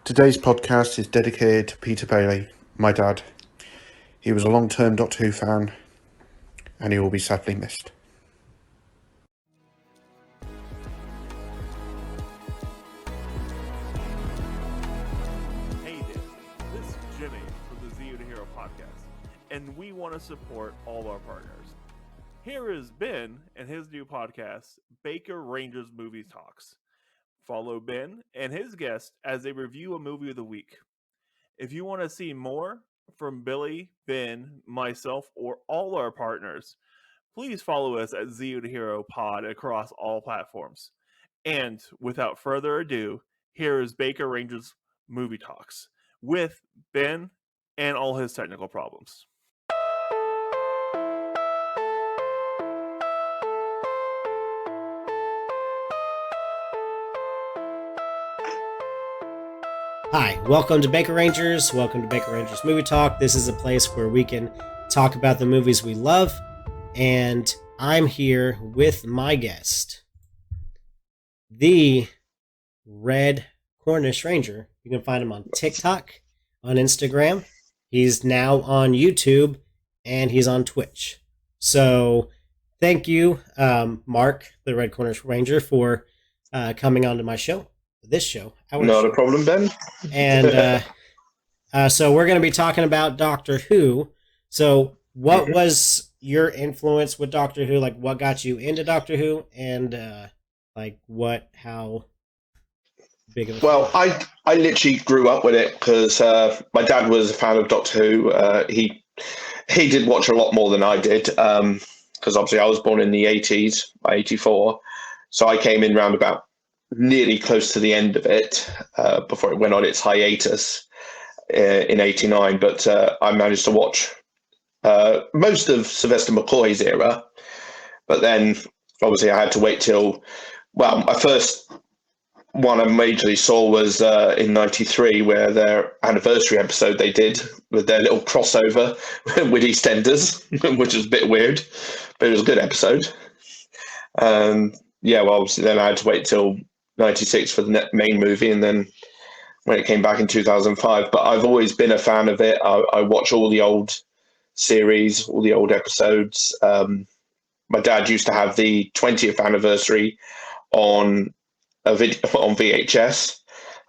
Today's podcast is dedicated to Peter Bailey, my dad. He was a long-term Doctor Who fan, and he will be sadly missed. Hey there, this is Jimmy from the zeotohero podcast, and we want to support all our partners. Here is Ben and his new podcast, BakerRangers Movie Talks. Follow Ben and his guests as they review a movie of the week. If you want to see more from Billy, Ben, myself, or all our partners, please follow us at zeotohero pod across all platforms. And without further ado, here is BakerRangers Movie Talks with Ben and all his technical problems. Hi, welcome to BakerRangers. Welcome to BakerRangers Movie Talk. This is a place where we can talk about the movies we love, and I'm here with my guest, the Red Cornish Ranger. You can find him on TikTok, on Instagram. He's now on YouTube, and he's on Twitch. So thank you, Mark, the Red Cornish Ranger, for coming onto my show. This show. Not a problem, Ben. And so we're going to be talking about Doctor Who. So what was your influence with Doctor Who? Like, what got you into Doctor Who? And how big of a Well, I literally grew up with it because my dad was a fan of Doctor Who. He did watch a lot more than I did because obviously I was born in the 80s, 84. So I came in round about nearly close to the end of it before it went on its hiatus in 89. But I managed to watch most of Sylvester McCoy's era. But then obviously I had to wait till, well, my first one I majorly saw was in 93, where their anniversary episode they did with their little crossover with EastEnders, which was a bit weird, but it was a good episode. Yeah, well, obviously then I had to wait till 96 for the main movie, and then when it came back in 2005. But I've always been a fan of it. I watch all the old series, all the old episodes. My dad used to have the 20th anniversary on on VHS.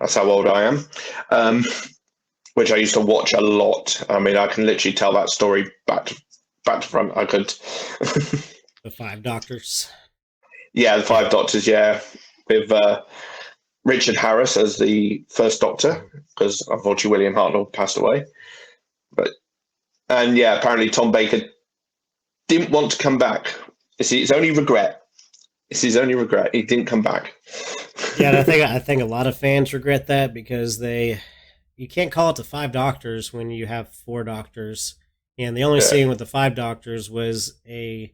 That's how old I am. Which I used to watch a lot. I mean, I can literally tell that story back to front. I could. The Five Doctors. Yeah, the Five Doctors. Yeah. With Richard Harris as the first Doctor, because unfortunately William Hartnell passed away. And apparently Tom Baker didn't want to come back. It's his only regret. He didn't come back. Yeah, I think a lot of fans regret that because you can't call it the Five Doctors when you have four Doctors, and the only scene with the Five Doctors was a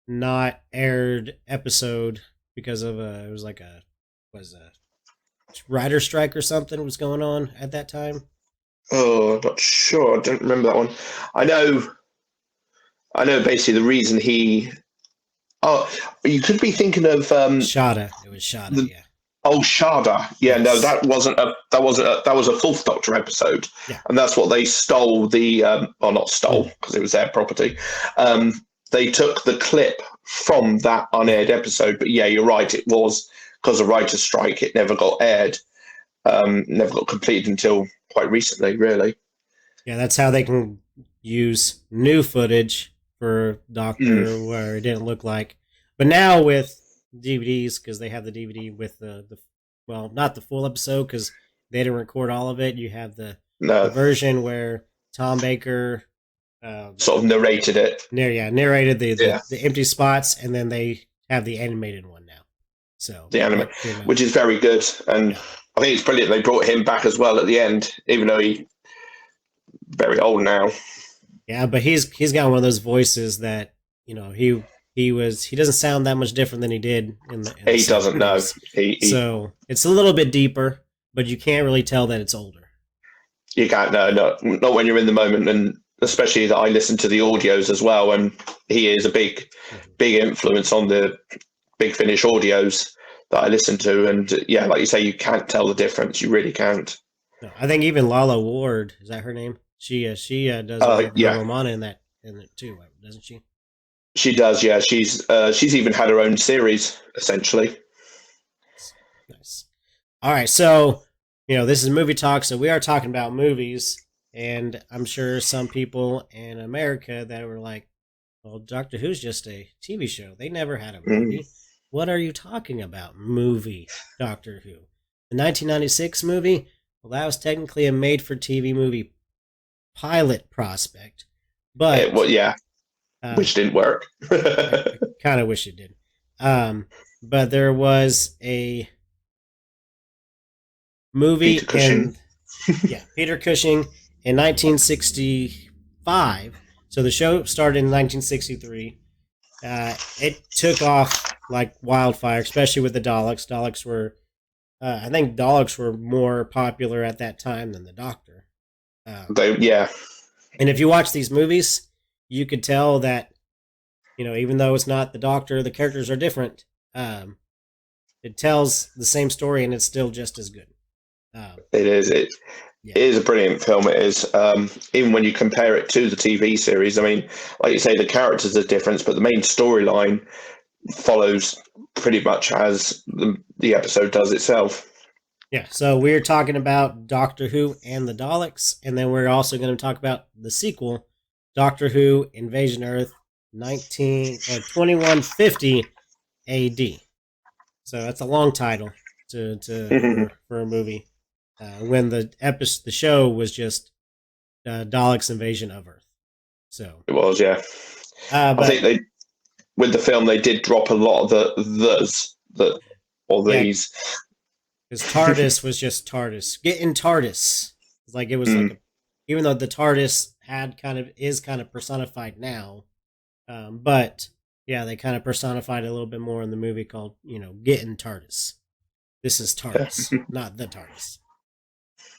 not aired episode because of it was a writer strike or something was going on at that time. Oh, I'm not sure. I don't remember that one. I know basically the reason he. Oh, you could be thinking of Shada. It was Shada. Yeah. Oh, Shada. Yeah, Yes. no, that was a Fourth Doctor episode, Yeah. and that's what they stole not stole because it was their property. They took the clip from that unaired episode, but yeah, you're right. It was because of writer's strike. It never got aired, never got completed until quite recently, really. Yeah, that's how they can use new footage for Doctor where it didn't look like. But now with DVDs, because they have the DVD with the not the full episode because they didn't record all of it. You have the version where Tom Baker sort of narrated it. Narrated the empty spots, and then they have the animated one now. So the anime, which is very good, and I think it's brilliant. They brought him back as well at the end, even though he's very old now. Yeah, but he's got one of those voices that he doesn't sound that much different than he did in the. He doesn't know. So it's a little bit deeper, but you can't really tell that it's older. You can't, not when you're in the moment, and especially that I listen to the audios as well, and he is a big influence on the Big Finish audios that I listen to, and like you say, you can't tell the difference. You really can't. No, I think even Lala Ward, is that her name? She does Yeah, Romana in that too, doesn't she? she does. Yeah, she's even had her own series essentially. Nice. All right, so this is movie talk, so we are talking about movies, and I'm sure some people in America that were like, "Well, Doctor Who's just a TV show. They never had a movie. What are you talking about? Movie Doctor Who? The 1996 movie? Well, that was technically a made-for-TV movie pilot prospect, but Yeah, which didn't work. I kind of wish it did. But there was a movie Peter Cushing. Peter Cushing in 1965. So the show started in 1963. It took off like wildfire, especially with the Daleks. I think Daleks were more popular at that time than the Doctor. And if you watch these movies, you could tell that, even though it's not the Doctor, the characters are different. It tells the same story, and it's still just as good. It is. It is a brilliant film. It is. Even when you compare it to the TV series, I mean, like you say, the characters are different, but the main storyline follows pretty much as the episode does itself. Yeah, so we're talking about Doctor Who and the Daleks, and then we're also going to talk about the sequel, Doctor Who Invasion Earth 2150 AD. So that's a long title for a movie. When the show was just Daleks Invasion of Earth. So it was, yeah. I think with the film they did drop a lot of these. Because TARDIS was just TARDIS. Getting TARDIS. Like it was even though the TARDIS is kind of personified now, but yeah, they kind of personified it a little bit more in the movie called Getting TARDIS. This is TARDIS, not the TARDIS.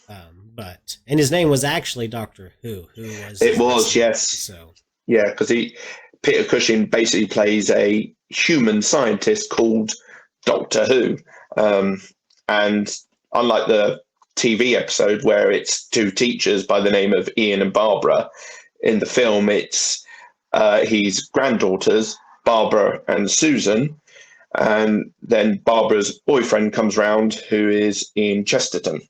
And his name was actually Doctor Who. Yes. So yeah, because Peter Cushing basically plays a human scientist called Doctor Who, and unlike the TV episode where it's two teachers by the name of Ian and Barbara, in the film it's his granddaughters Barbara and Susan, and then Barbara's boyfriend comes round who is Ian Chesterton.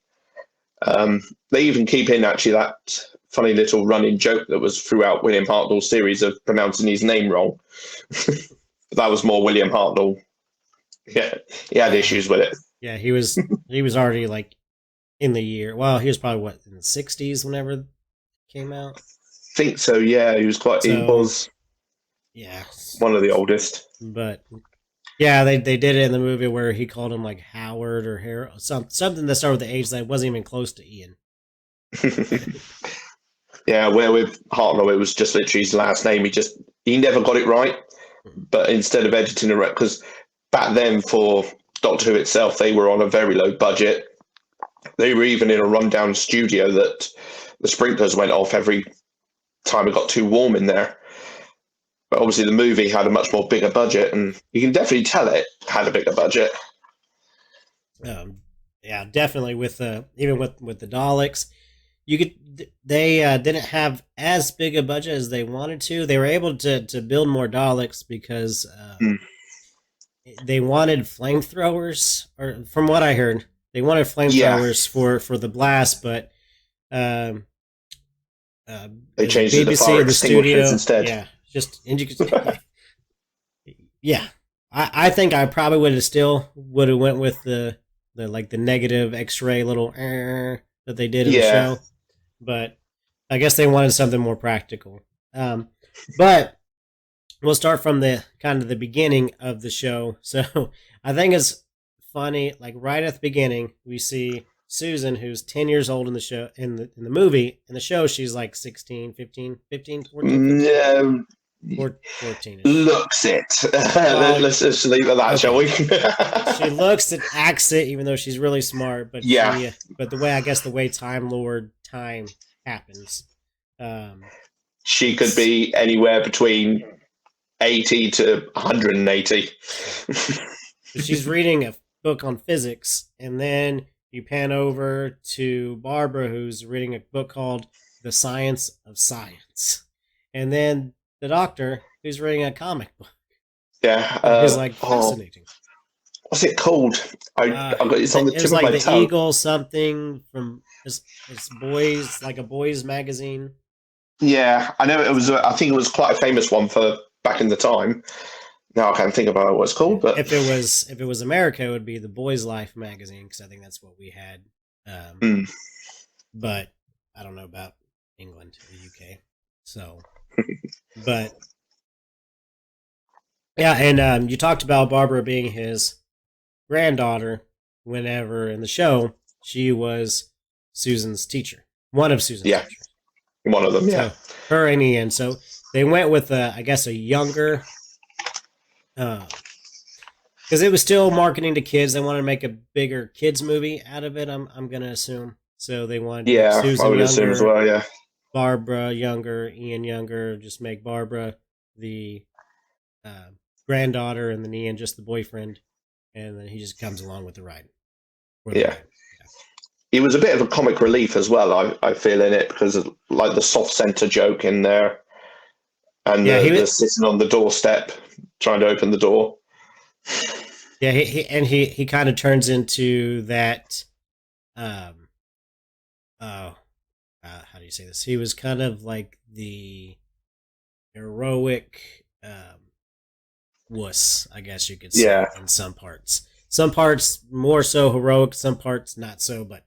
They even keep in actually that funny little running joke that was throughout William Hartnell's series of pronouncing his name wrong. That was more William Hartnell. Yeah, he had issues with it. Yeah, he was already like in the year. Well, he was probably in the 60s whenever it came out. I think so. Yeah, he was he was. Yeah, one of the oldest. But yeah, they did it in the movie where he called him like Howard or Harold, something that started with the age that wasn't even close to Ian. Yeah, where with Hartnell, it was just literally his last name. He never got it right. But instead of editing it, because back then for Doctor Who itself, they were on a very low budget. They were even in a rundown studio that the sprinklers went off every time it got too warm in there. But obviously the movie had a much more bigger budget, and you can definitely tell it had a bigger budget. Yeah, definitely even with the Daleks, they didn't have as big a budget as they wanted to. They were able to build more Daleks because they wanted flamethrowers, or from what I heard, they wanted flamethrowers for the blast, but they changed it to fire extinguishers instead. Yeah, yeah. I think I probably would have went with the negative X-ray little that they did in the show, but I guess they wanted something more practical. But we'll start from the kind of the beginning of the show. So I think it's funny, like right at the beginning, we see Susan, who's 10 years old in the show, in the movie. In the show, she's like 16, 15, 14. 14. Looks it. Let's just leave it at that, shall we? She looks and acts it, even though she's really smart. But but the way Time Lord time happens, she could be anywhere between 80 to 180. She's reading a book on physics, and then you pan over to Barbara, who's reading a book called The Science of Science. And then the Doctor, who's reading a comic book. Yeah. Is like fascinating. What's it called? It's on the tip of like my the tongue. Eagle something from it's boys, like a boys magazine. Yeah, I know it was. I think it was quite a famous one for back in the time. Now I can't think about what it's called, but if it was America, it would be the Boys Life magazine, because I think that's what we had. But I don't know about England or the UK. So, but yeah, and you talked about Barbara being his granddaughter. Whenever in the show, she was Susan's teacher, one of Susan's teachers. One of them, yeah. So, her and Ian. So they went with I guess a younger, because it was still marketing to kids. They wanted to make a bigger kids movie out of it. I'm gonna assume. So they wanted to make Susan I would younger, assume as well. Yeah, Barbara younger, Ian younger. Just make Barbara the granddaughter, and then Ian just the boyfriend, and then he just comes along with the ride. Yeah. He was a bit of a comic relief as well, I feel, in it, because of like the soft centre joke in there, and the sitting on the doorstep trying to open the door. Yeah, he kind of turns into that. How do you say this? He was kind of like the heroic wuss, I guess you could say. Yeah. In some parts. Some parts more so heroic, some parts not so, but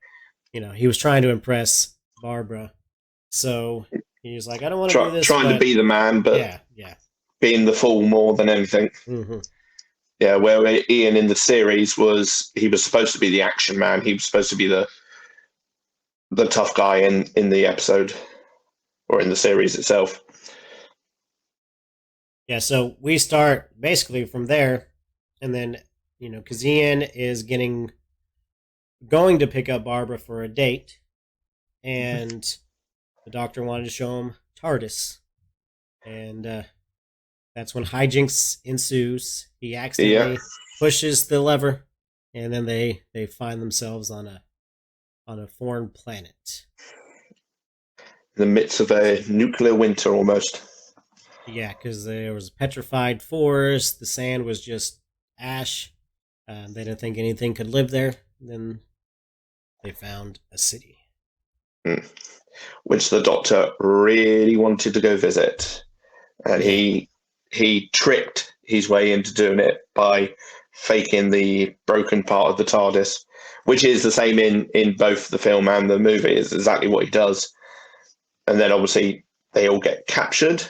he was trying to impress Barbara. So he was like, I don't want to do this. Trying to be the man, but yeah. Being the fool more than anything. Mm-hmm. Yeah, where Ian in the series was supposed to be the action man. He was supposed to be the tough guy in the episode or in the series itself. Yeah, so we start basically from there, and then because Ian is going to pick up Barbara for a date, and the Doctor wanted to show him TARDIS, and that's when hijinks ensues. He accidentally pushes the lever, and then they find themselves on a foreign planet. In the midst of a nuclear winter, almost. Yeah, because there was a petrified forest. The sand was just ash. They didn't think anything could live there. Then they found a city. Which the Doctor really wanted to go visit. And he tricked his way into doing it by faking the broken part of the TARDIS, which is the same in both the film and the movie. Is exactly what he does. And then obviously they all get captured,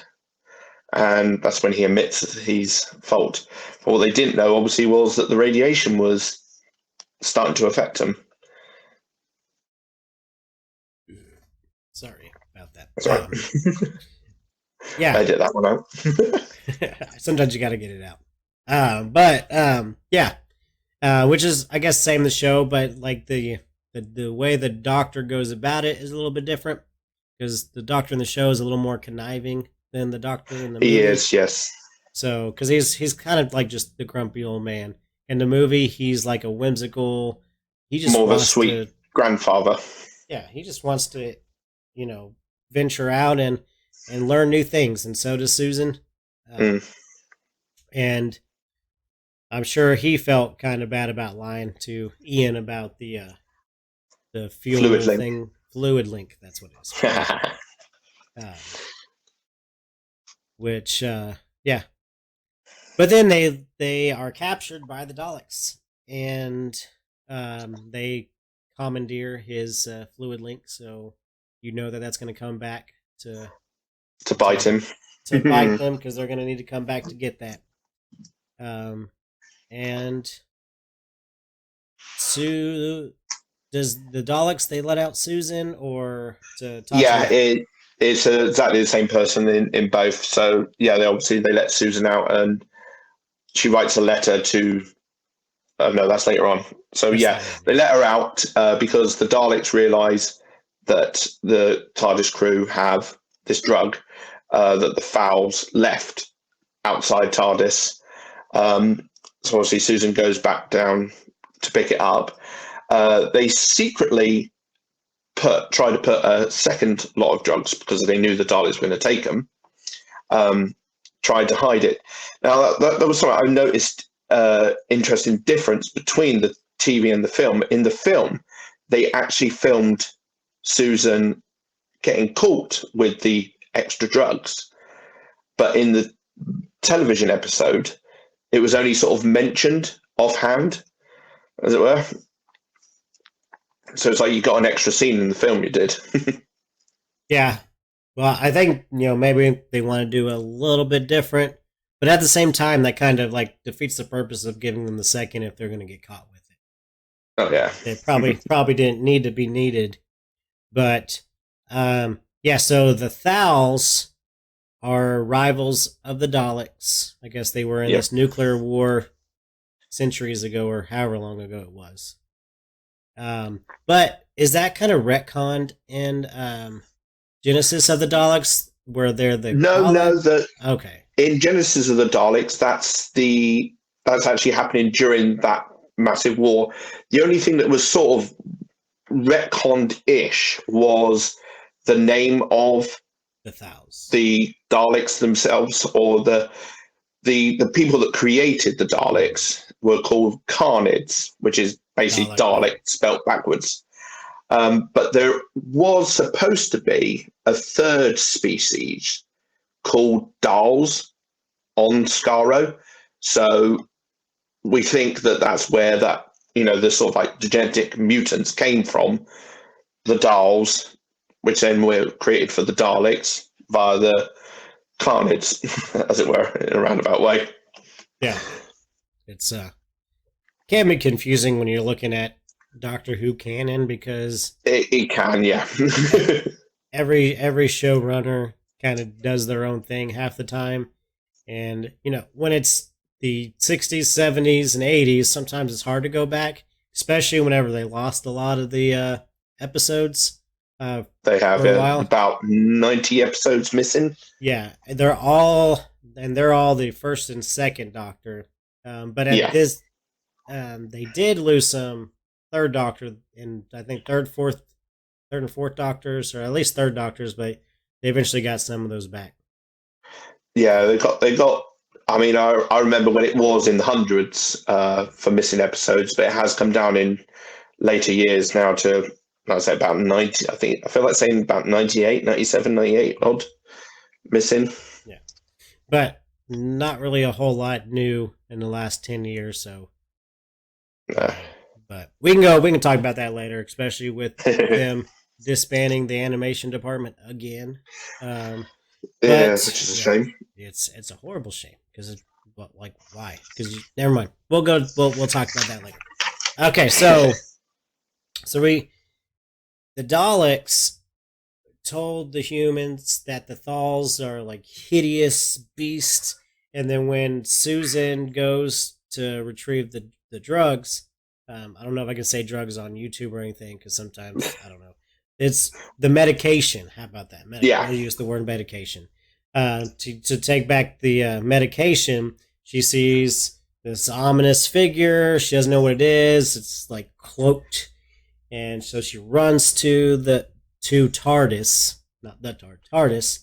and that's when he admits his fault. But what they didn't know, obviously, was that the radiation was starting to affect him. Sorry about that. Sorry. Yeah. I did that one out. Sometimes you got to get it out. Which is, I guess, same the show, but like the way the Doctor goes about it is a little bit different, because the Doctor in the show is a little more conniving than the Doctor in the movie. He is, yes. So, because he's kind of like just the grumpy old man. In the movie, he's like a whimsical. He just more of a sweet grandfather. Yeah, he just wants to, venture out and learn new things, and so does Susan. And I'm sure he felt kind of bad about lying to Ian about the fuel fluid thing. Link. Fluid link, that's what it is. But then they are captured by the Daleks, and they commandeer his fluid link, so that's going to come back to bite him. To bite them, because they're going to need to come back to get that. And does the Daleks, they let out Susan, or to talk to it's exactly the same person in both. So yeah, they let Susan out, and she writes a letter to. No, that's later on. So they let her out because the Daleks realise that the TARDIS crew have this drug that the Fowls left outside TARDIS. So obviously Susan goes back down to pick it up. they secretly tried to put a second lot of drugs because they knew the Daleks were going to take them. Tried to hide it. Now that was something I noticed. Interesting difference between the TV and the film. In the film, they actually filmed Susan getting caught with the extra drugs, but in the television episode, it was only sort of mentioned offhand, as it were. So it's like you got an extra scene in the film you did. Yeah. Well, I think, maybe they want to do a little bit different, but at the same time, that kind of like defeats the purpose of giving them the second if they're going to get caught with it. Oh yeah. It probably didn't need to be needed, but yeah. So the Thals are rivals of the Daleks. I guess they were in this nuclear war centuries ago, or however long ago it was. But is that kind of retconned in Genesis of the Daleks, where they're the okay. In Genesis of the Daleks, that's actually happening during that massive war. The only thing that was sort of retconned-ish was the name of the Thals, the Daleks themselves, or the people that created the Daleks were called Carnids, which is basically Dalek spelt backwards. But there was supposed to be a third species called Dals on Skaro. So we think that that's where that, the sort of like the genetic mutants came from, the Dals, which then were created for the Daleks via the Carnids, as it were, in a roundabout way. Yeah. It's can be confusing when you're looking at Doctor Who canon, because it can, yeah. every showrunner kind of does their own thing half the time, and when it's the 60s, 70s, and 80s, sometimes it's hard to go back, especially whenever they lost a lot of the episodes. They have about 90 episodes missing. Yeah, they're all the first and second Doctor, but at this, they did lose some third Doctor, and I think third and fourth Doctors, or at least third Doctors, but they eventually got some of those back. Yeah, they got. I mean, I remember when it was in the hundreds for missing episodes, but it has come down in later years now to, I'd say, about 90. I feel like saying about 98, 97, 98 odd missing. Yeah, but not really a whole lot new in the last 10 years, so. But we can talk about that later, especially with them disbanding the animation department again. Yeah, which is a shame. It's a horrible shame, because why? Because never mind. We'll talk about that later. Okay, so the Daleks told the humans that the Thals are like hideous beasts, and then when Susan goes to retrieve the drugs, I don't know if I can say drugs on YouTube or anything, because sometimes I don't know. It's the medication. How about that? I use the word medication. To take back the medication, she sees this ominous figure. She doesn't know what it is. It's like cloaked, and so she runs to TARDIS, not the TARDIS,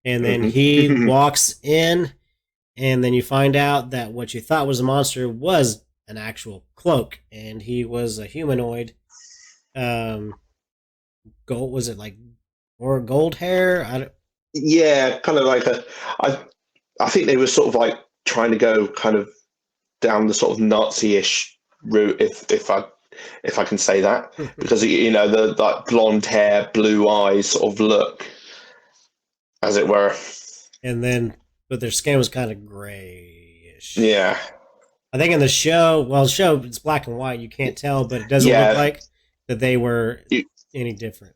and then he walks in, and then you find out that what you thought was a monster was an actual cloak, and he was a humanoid. Gold, was it like, or gold hair? Yeah, kind of like I think they were sort of like trying to go kind of down the sort of Nazi-ish route, if I can say that, because the like blonde hair, blue eyes sort of look, as it were. And then, but their skin was kind of grayish. Yeah. I think in the show, it's black and white. You can't tell, but it doesn't look like that they were any different.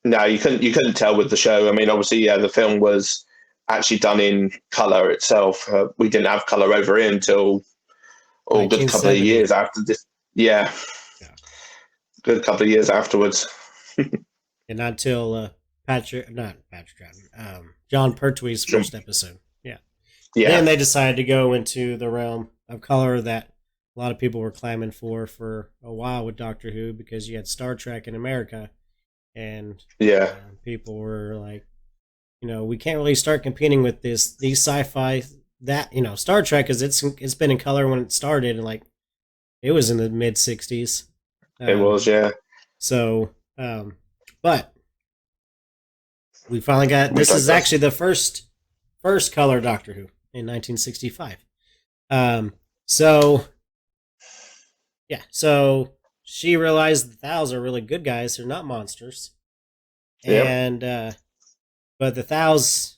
No, you couldn't tell with the show. I mean, obviously, the film was actually done in color itself. We didn't have color over here until a good couple of years after this. Yeah. Good couple of years afterwards. And not until John Pertwee's first episode. Yeah. Then they decided to go into the realm of color that a lot of people were clamoring for a while with Doctor Who, because you had Star Trek in America, and Yeah. people were like, we can't really start competing with these sci-fi that Star Trek, is it's been in color when it started, and like it was in the mid 60s. It was, yeah. So, but we finally got, this is actually the first color Doctor Who in 1965. So she realized the Thals are really good guys. They're not monsters. Yep. And, but the Thals,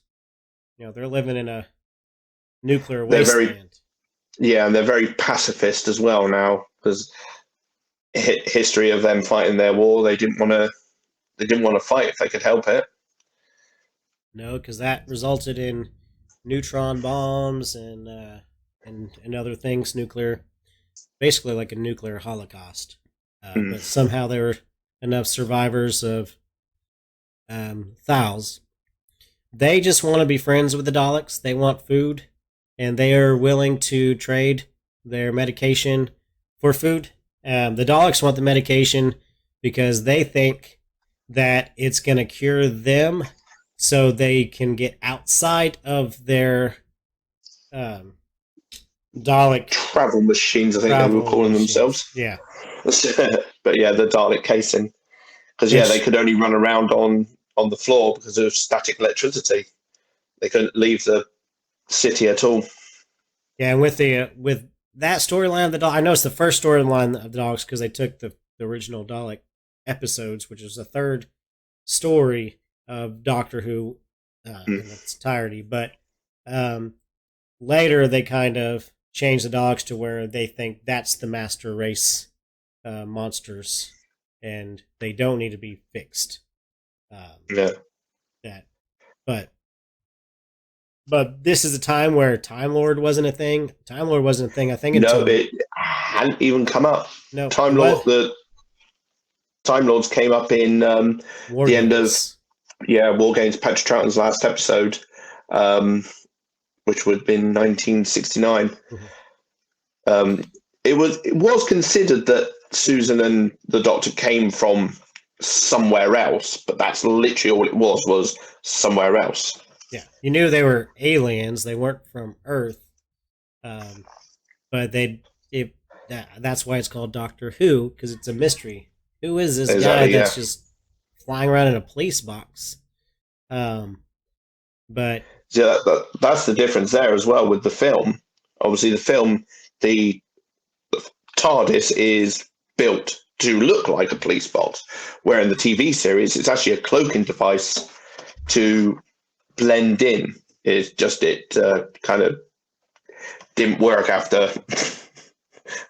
they're living in a nuclear They're wasteland. And they're very pacifist as well now, because history of them fighting their war, they didn't want to fight if they could help it. No, because that resulted in neutron bombs and other things, basically like a nuclear holocaust. But somehow there were enough survivors of Thals. They just want to be friends with the Daleks. They want food, and they are willing to trade their medication for food. The Daleks want the medication because they think that it's going to cure them, so they can get outside of their Dalek travel machines, I think they were calling themselves. Yeah. But yeah, the Dalek casing. Because they could only run around on the floor because of static electricity. They couldn't leave the city at all. Yeah, and with that storyline of the Daleks, I know it's the first storyline of the Daleks because they took the original Dalek episodes, which is the third story of Doctor Who in its entirety. But later they kind of changed the Daleks to where they think that's the master race monsters, and they don't need to be fixed. But this is a time where Time Lord wasn't a thing. Time Lord wasn't a thing, I think, until... No, it hadn't even come up. No, the Time Lords came up in the end of War Games, Patrick Troughton's last episode, which would have been 1969. Mm-hmm. It was considered that Susan and the Doctor came from somewhere else, but that's literally all it was somewhere else. Yeah, you knew they were aliens. They weren't from Earth, but that's why it's called Doctor Who, because it's a mystery. Who is this guy that's just flying around in a police box? But yeah, that's the difference there as well with the film. Obviously, the film, the TARDIS is built to look like a police box, where in the TV series, it's actually a cloaking device to blend in. It's just kind of didn't work after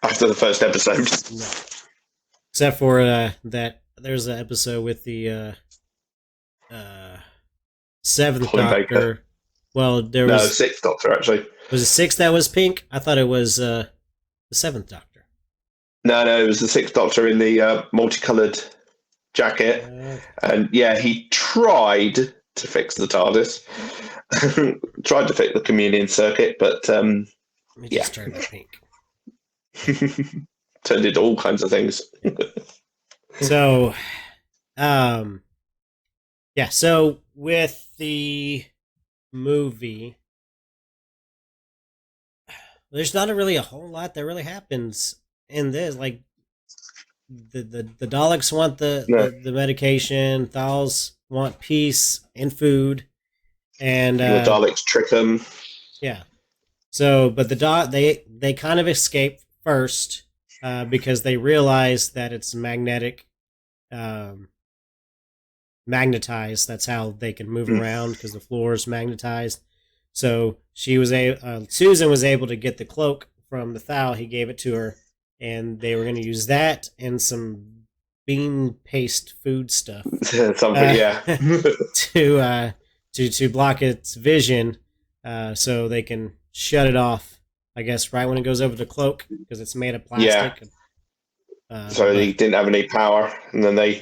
the first episode. No. Except for that there's an episode with the seventh Colin Doctor. Baker. Well, there was sixth Doctor actually. Was it sixth that was pink? I thought it was the seventh Doctor. No, it was the sixth Doctor in the multicolored jacket, and he tried to fix the TARDIS, tried to fix the communion circuit, but it just turned it pink. Turned into all kinds of things. So, so with the movie, there's not really a whole lot that really happens in this. Like, the Daleks want the medication, Thals want peace and food, and the Daleks trick them. Yeah. So, but they kind of escape first because they realize that it's magnetized. That's how they can move around, because the floor is magnetized. So Susan was able to get the cloak from the Thal. He gave it to her, and they were going to use that and some bean paste food stuff to block its vision, so they can shut it off, I guess, right when it goes over the cloak, because it's made of plastic. So he didn't have any power, and then they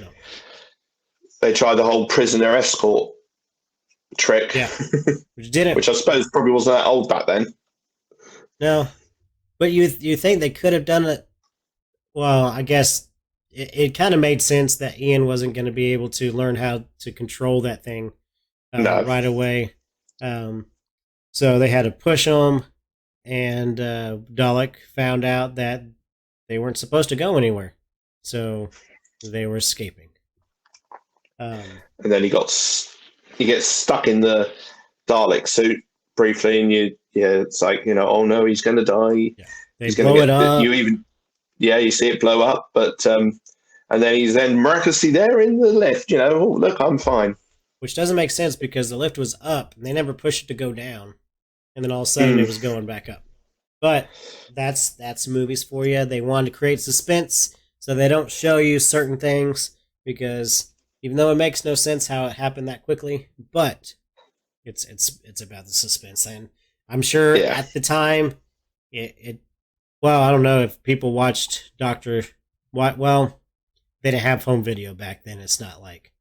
tried the whole prisoner escort trick, which didn't, which I suppose probably wasn't that old back then. No, But you think they could have done it? Well, I guess it kind of made sense that Ian wasn't going to be able to learn how to control that thing No. right away. So they had to push him, and Dalek found out that they weren't supposed to go anywhere, so they were escaping. And then he gets stuck in the Dalek suit briefly, and it's like, oh no, he's going to die. Yeah. They He's blow going it to up. You see it blow up, but and then he's miraculously there in the lift. Oh look, I'm fine. Which doesn't make sense because the lift was up, and they never pushed it to go down, and then all of a sudden it was going back up. But that's movies for you. They wanted to create suspense, so they don't show you certain things because even though it makes no sense how it happened that quickly, but it's about the suspense, and I'm sure at the time well, I don't know if people watched well, they didn't have home video back then. It's not like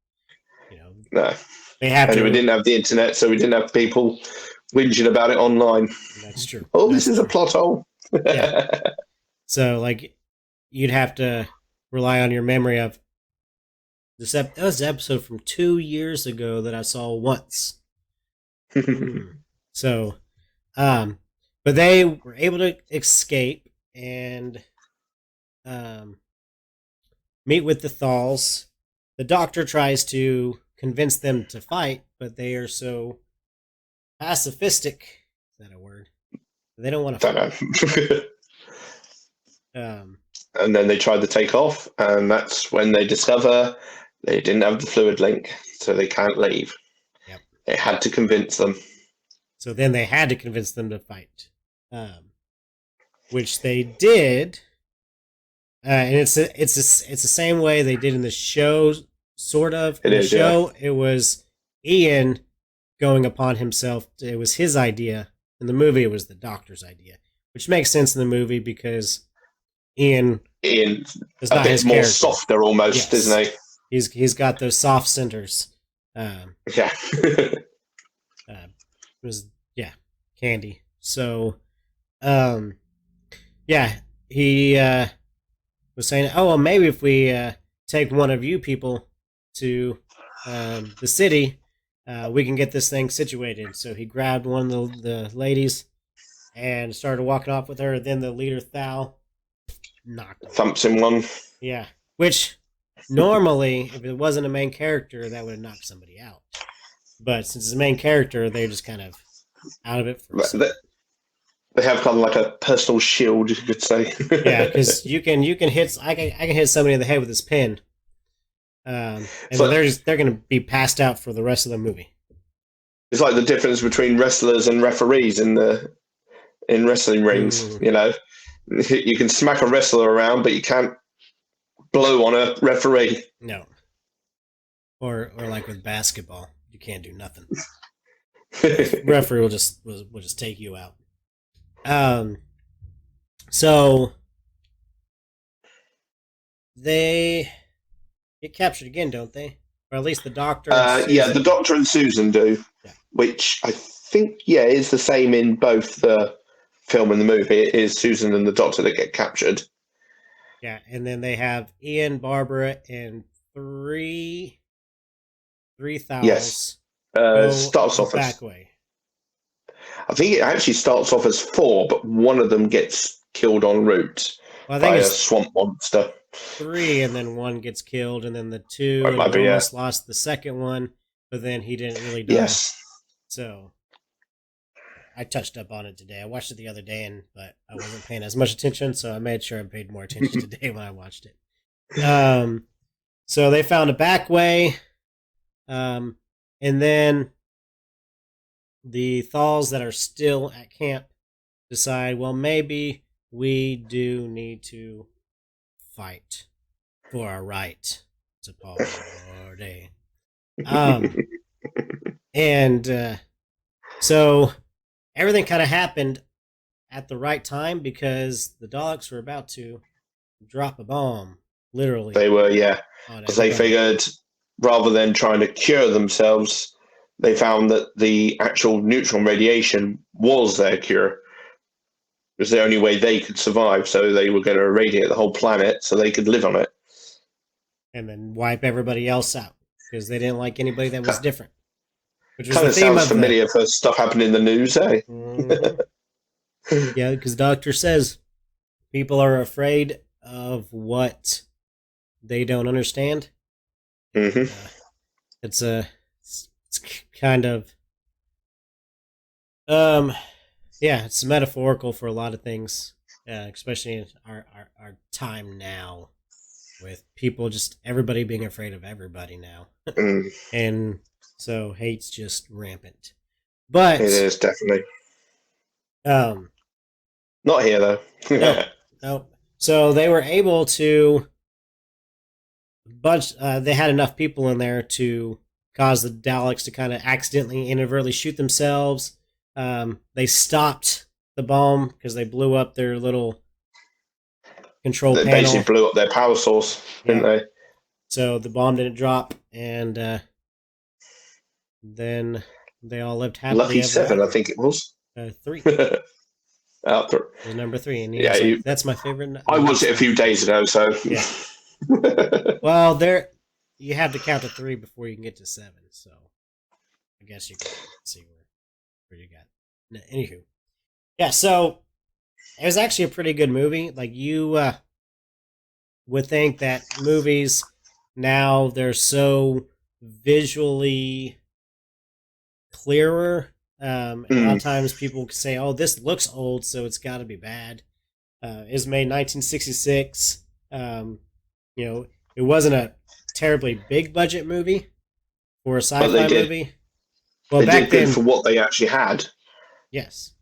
no. They have and we didn't have the internet, so we didn't have people whinging about it online. That's true. This is a plot hole. Yeah. So, you'd have to rely on your memory of this. That was an episode from 2 years ago that I saw once. So, but they were able to escape and meet with the Thals. The Doctor tries to convince them to fight, but they are so pacifistic. Is that a word? They don't want to fight. And then they tried to take off, and that's when they discover they didn't have the fluid link, so they can't leave. Yep. They had to convince them. So then they had to convince them to fight, which they did. And it's the same way they did in the show, sort of. In the show, it was Ian going upon himself. It was his idea. In the movie, it was the Doctor's idea, which makes sense in the movie because Ian is not a bit his more character. softer, almost, Yes. isn't he? He's got those soft centers. Yeah. It was Candy. So, he was saying, "Oh, well, maybe if we take one of you people to the city, we can get this thing situated." So he grabbed one of the ladies and started walking off with her. Then the leader Thal knocked him. Thumps him one. Yeah, which normally, if it wasn't a main character, that would have knocked somebody out. But since it's a main character, they're just kind of out of it for a second. They have kind of like a personal shield, you could say. Yeah, because you can hit. I can hit somebody in the head with this pin, and they're going to be passed out for the rest of the movie. It's like the difference between wrestlers and referees in wrestling rings. You can smack a wrestler around, but you can't blow on a referee. No. Or like with basketball, you can't do nothing. Referee will just take you out. So they get captured again, don't they? Or at least the Doctor. The Doctor and Susan do, which I think is the same in both the film and the movie. It is Susan and the Doctor that get captured. Yeah, and then they have Ian, Barbara, and three Thals. Yes, starts off back way. I think it actually starts off as 4, but one of them gets killed en route by a swamp monster. 3, and then 1 gets killed, and then the 2 almost lost the second one, but then he didn't really die. Yes. So I touched up on it today. I watched it the other day, but I wasn't paying as much attention, so I made sure I paid more attention today when I watched it. So they found a back way, and then the Thals that are still at camp decide, well, maybe we do need to fight for our right to party. So everything kind of happened at the right time because the Daleks were about to drop a bomb, literally. They were, because they figured rather than trying to cure themselves, they found that the actual neutron radiation was their cure. was the only way they could survive. So they were going to irradiate the whole planet so they could live on it. And then wipe everybody else out because they didn't like anybody that was different. Which was Kind the of theme sounds of familiar for stuff happening in the news, eh? Yeah, because Doctor says people are afraid of what they don't understand. Mm-hmm. It's kind of it's metaphorical for a lot of things, especially in our time now, with people just everybody being afraid of everybody now, and so hate's just rampant. But It is definitely not here though. no. So they were able to they had enough people in there to cause the Daleks to kind of accidentally, inadvertently shoot themselves. They stopped the bomb because they blew up their little control They panel. basically blew up their power source, didn't they? So the bomb didn't drop, and then they all lived happily Lucky ever 7, after. I think it was. 3. Out It was number 3, and yeah, like, that's my favorite. I watched it a few days ago, so yeah. Well, you have to count to 3 before you can get to 7. So I guess you can see where you got. No, anywho, yeah. So it was actually a pretty good movie. Like you would think that movies now they're so visually clearer. A lot of times people say, "Oh, this looks old, so it's got to be bad." It was made in 1966. It wasn't a terribly big budget movie for a sci-fi movie. Well, they back did good then, for what they actually had. yes,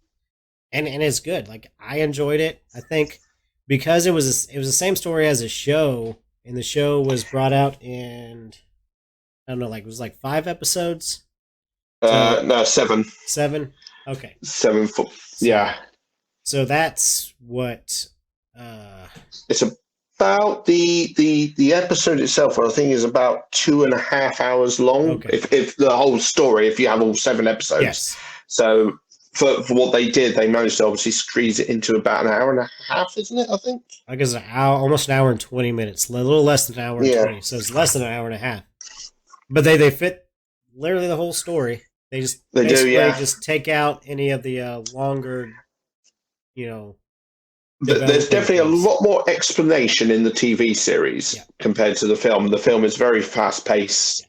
and it's good. Like I enjoyed it. I think because it was the same story as a show, and the show was brought out in I don't know, like it was like 5 episodes. No, 7. 7. Okay. 7 foot. Yeah. So that's what. It's about the episode itself. I think is about 2.5 hours long. Okay. If the whole story, if you have all 7 episodes. Yes. So for what they did, they managed to obviously squeeze it into about an hour and a half, isn't it? I think. I guess almost an hour and 20 minutes, a little less than an hour and 20. So it's less than an hour and a half. But they fit literally the whole story. They just take out any of the longer, There's definitely a lot more explanation in the TV series compared to the film. The film is very fast paced.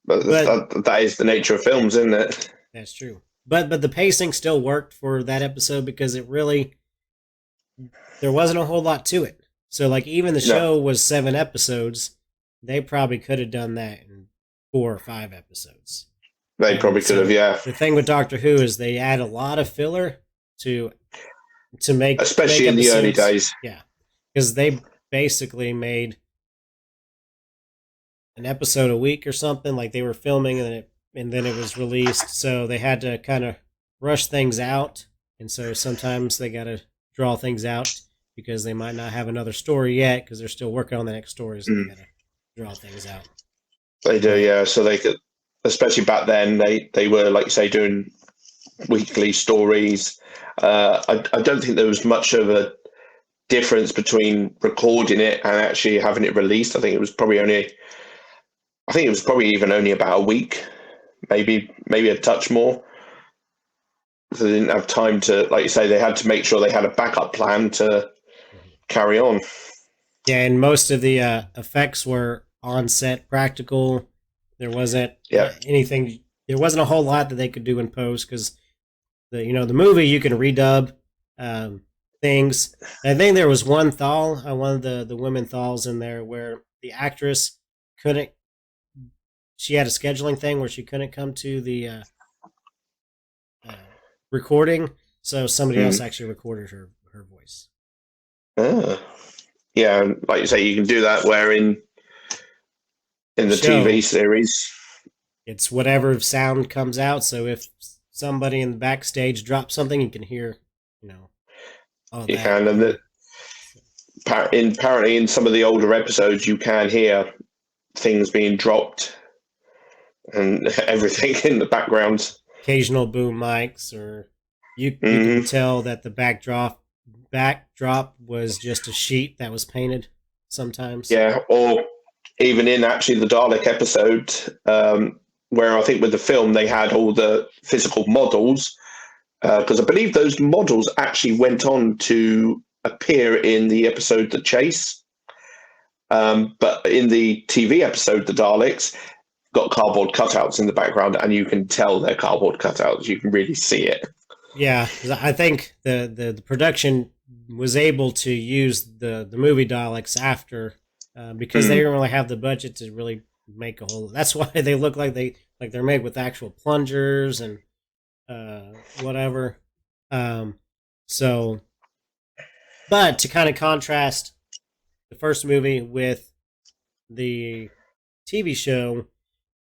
But that is the nature of films, isn't it? That's true. But the pacing still worked for that episode because there wasn't a whole lot to it. So like even the show was 7 episodes, they probably could have done that in 4 or 5 episodes. They probably could have, yeah. The thing with Doctor Who is they add a lot of filler to make, especially in the early days. Yeah, because they basically made an episode a week or something. Like they were filming and then it was released, so they had to kind of rush things out, and so sometimes they got to draw things out because they might not have another story yet because they're still working on the next story, so they got to draw things out. They do, yeah. So they could. Especially back then, they were, like you say, doing weekly stories. I don't think there was much of a difference between recording it and actually having it released. I think it was probably even only about a week, maybe a touch more. So they didn't have time to, like you say, they had to make sure they had a backup plan to carry on. Yeah, and most of the effects were on-set practical. There wasn't anything. There wasn't a whole lot that they could do in post because the movie you can redub things. I think there was one of the women Thals in there where the actress couldn't. She had a scheduling thing where she couldn't come to the recording, so somebody else actually recorded her voice. Yeah, like you say, you can do that where in the TV series, it's whatever sound comes out. So if somebody in the backstage drops something, you can hear, you can. And apparently in some of the older episodes, you can hear things being dropped and everything in the background. Occasional boom mics, or you can tell that the backdrop was just a sheet that was painted sometimes. Yeah, or even in actually the Dalek episode, where I think with the film they had all the physical models, because I believe those models actually went on to appear in the episode The Chase. But in the TV episode, The Daleks got cardboard cutouts in the background, and you can tell they're cardboard cutouts. You can really see it. Yeah, 'cause I think the production was able to use the movie Daleks after because they didn't really have the budget to really make a whole. That's why they look like they're made with actual plungers and whatever. So, but to kind of contrast the first movie with the TV show,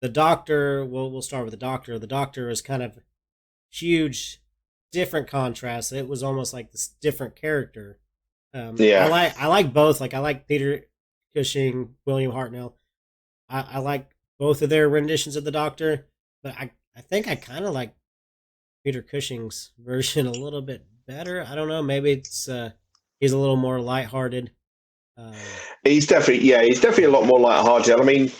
the Doctor. We'll start with the Doctor. The Doctor is kind of huge, different contrast. It was almost like this different character. Yeah. I like both. Like I like Peter Cushing, William Hartnell. I like both of their renditions of the Doctor, but I think I kind of like Peter Cushing's version a little bit better. I don't know. Maybe it's he's a little more lighthearted. He's definitely a lot more lighthearted. I mean,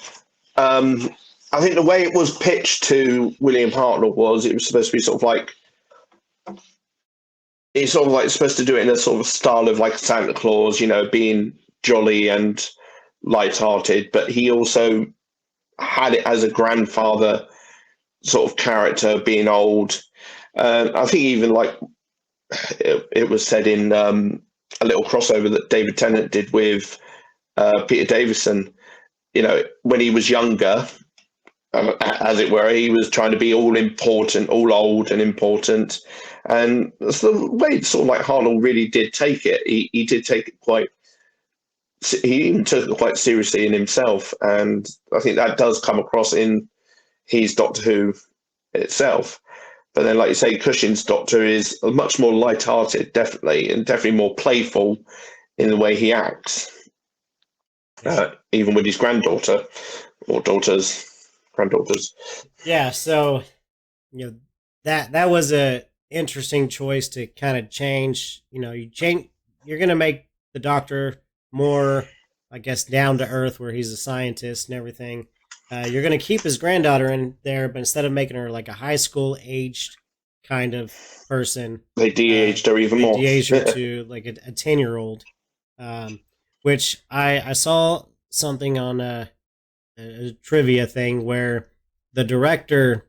I think the way it was pitched to William Hartnell was it was supposed to be sort of like it's sort of like supposed to do it in a sort of style of like Santa Claus, you know, being jolly and lighthearted, but he also had it as a grandfather sort of character, being old. I think even like it was said in a little crossover that David Tennant did with Peter Davison. You know, when he was younger, as it were, he was trying to be all important, all old and important, and that's the way sort of like Hartnell really did take it. He did take it quite. He even took it quite seriously in himself, and I think that does come across in his Doctor Who itself. But then, like you say, Cushing's Doctor is much more light-hearted, definitely, and definitely more playful in the way he acts. Even with his granddaughter or granddaughters. Yeah, so you know that was a interesting choice to kind of change. You know, you're going to make the Doctor more, I guess, down to earth, where he's a scientist and everything. You're going to keep his granddaughter in there, but instead of making her like a high school aged kind of person, they de-aged her even more. De-aged her to like a 10-year-old, which I saw something on a trivia thing where the director,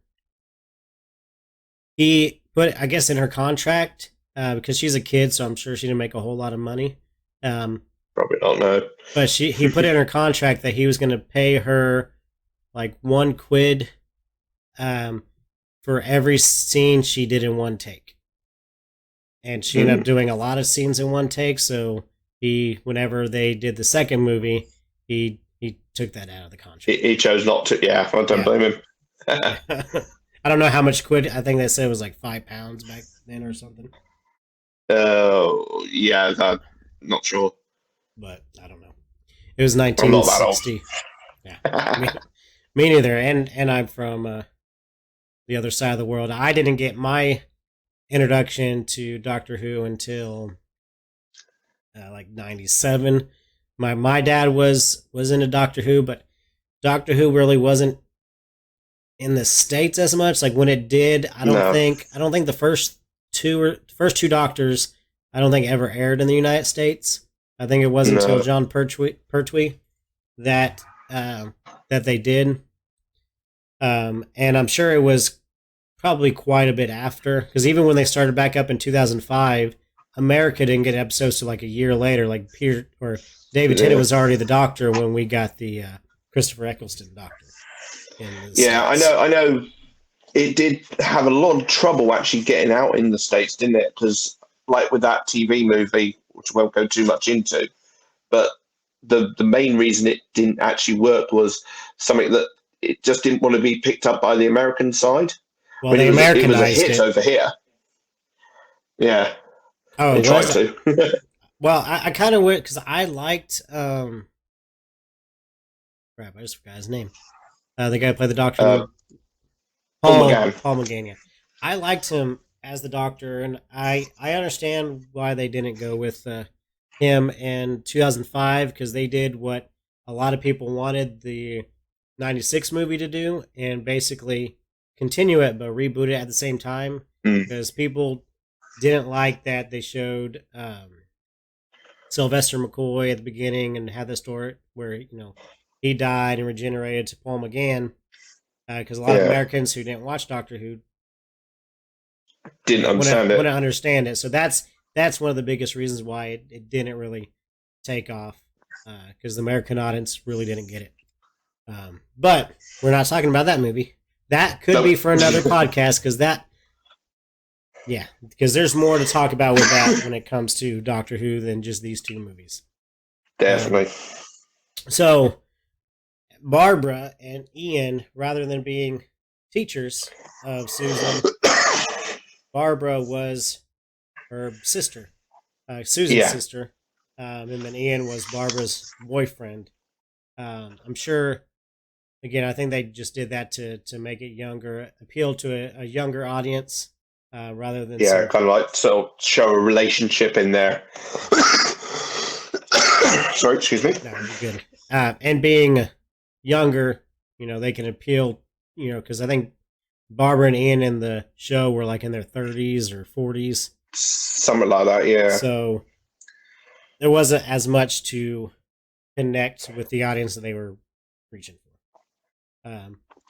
he put, I guess, in her contract, because she's a kid, so I'm sure she didn't make a whole lot of money. Probably not, no. But he put in her contract that he was going to pay her like £1 for every scene she did in one take. And she ended up doing a lot of scenes in one take, so whenever they did the second movie, he took that out of the contract. He chose not to, yeah, I don't blame him. I don't know how much quid, I think they said it was like £5 back then or something. Yeah, I'm not sure. But I don't know. It was 1960. Yeah, me neither. And I'm from the other side of the world. I didn't get my introduction to Doctor Who until like 97. My dad was into Doctor Who, but Doctor Who really wasn't in the States as much. Like when it did, I don't think the first two Doctors I don't think ever aired in the United States. I think it wasn't until John Pertwee that they did. And I'm sure it was probably quite a bit after, because even when they started back up in 2005, America didn't get episodes till like a year later. Like Peter or David Tennant was already the Doctor when we got the Christopher Eccleston Doctor. Yeah, States. I know. It did have a lot of trouble actually getting out in the States, didn't it? Because like with that TV movie, which we won't go too much into, but the main reason it didn't actually work was something that it just didn't want to be picked up by the American side. Well, it was a hit it. over here. Yeah. Oh, they tried to. Well, I kind of went because I liked. Crap, I just forgot his name. The guy who played the Doctor. Paul McGann. Paul McGann. Yeah, I liked him as the Doctor, and I understand why they didn't go with him in 2005, because they did what a lot of people wanted the 96 movie to do, and basically continue it but reboot it at the same time, because people didn't like that they showed Sylvester McCoy at the beginning and had the story where he died and regenerated to Paul McGann, because a lot of Americans who didn't watch Doctor Who didn't understand it. Wouldn't understand it. So that's one of the biggest reasons why it didn't really take off, because the American audience really didn't get it. But we're not talking about that movie. That could be for another podcast, because because there's more to talk about with that when it comes to Doctor Who than just these two movies. Definitely. So Barbara and Ian, rather than being teachers of Susan, Barbara was her sister, Susan's sister, and then Ian was Barbara's boyfriend. I'm sure, again, I think they just did that to make it younger, appeal to a younger audience, rather than... kind of like show a relationship in there. Sorry, excuse me. No, you're good. And being younger, they can appeal, because I think Barbara and Ian in the show were like in their 30s or 40s. Something like that, yeah. So there wasn't as much to connect with the audience that they were reaching for.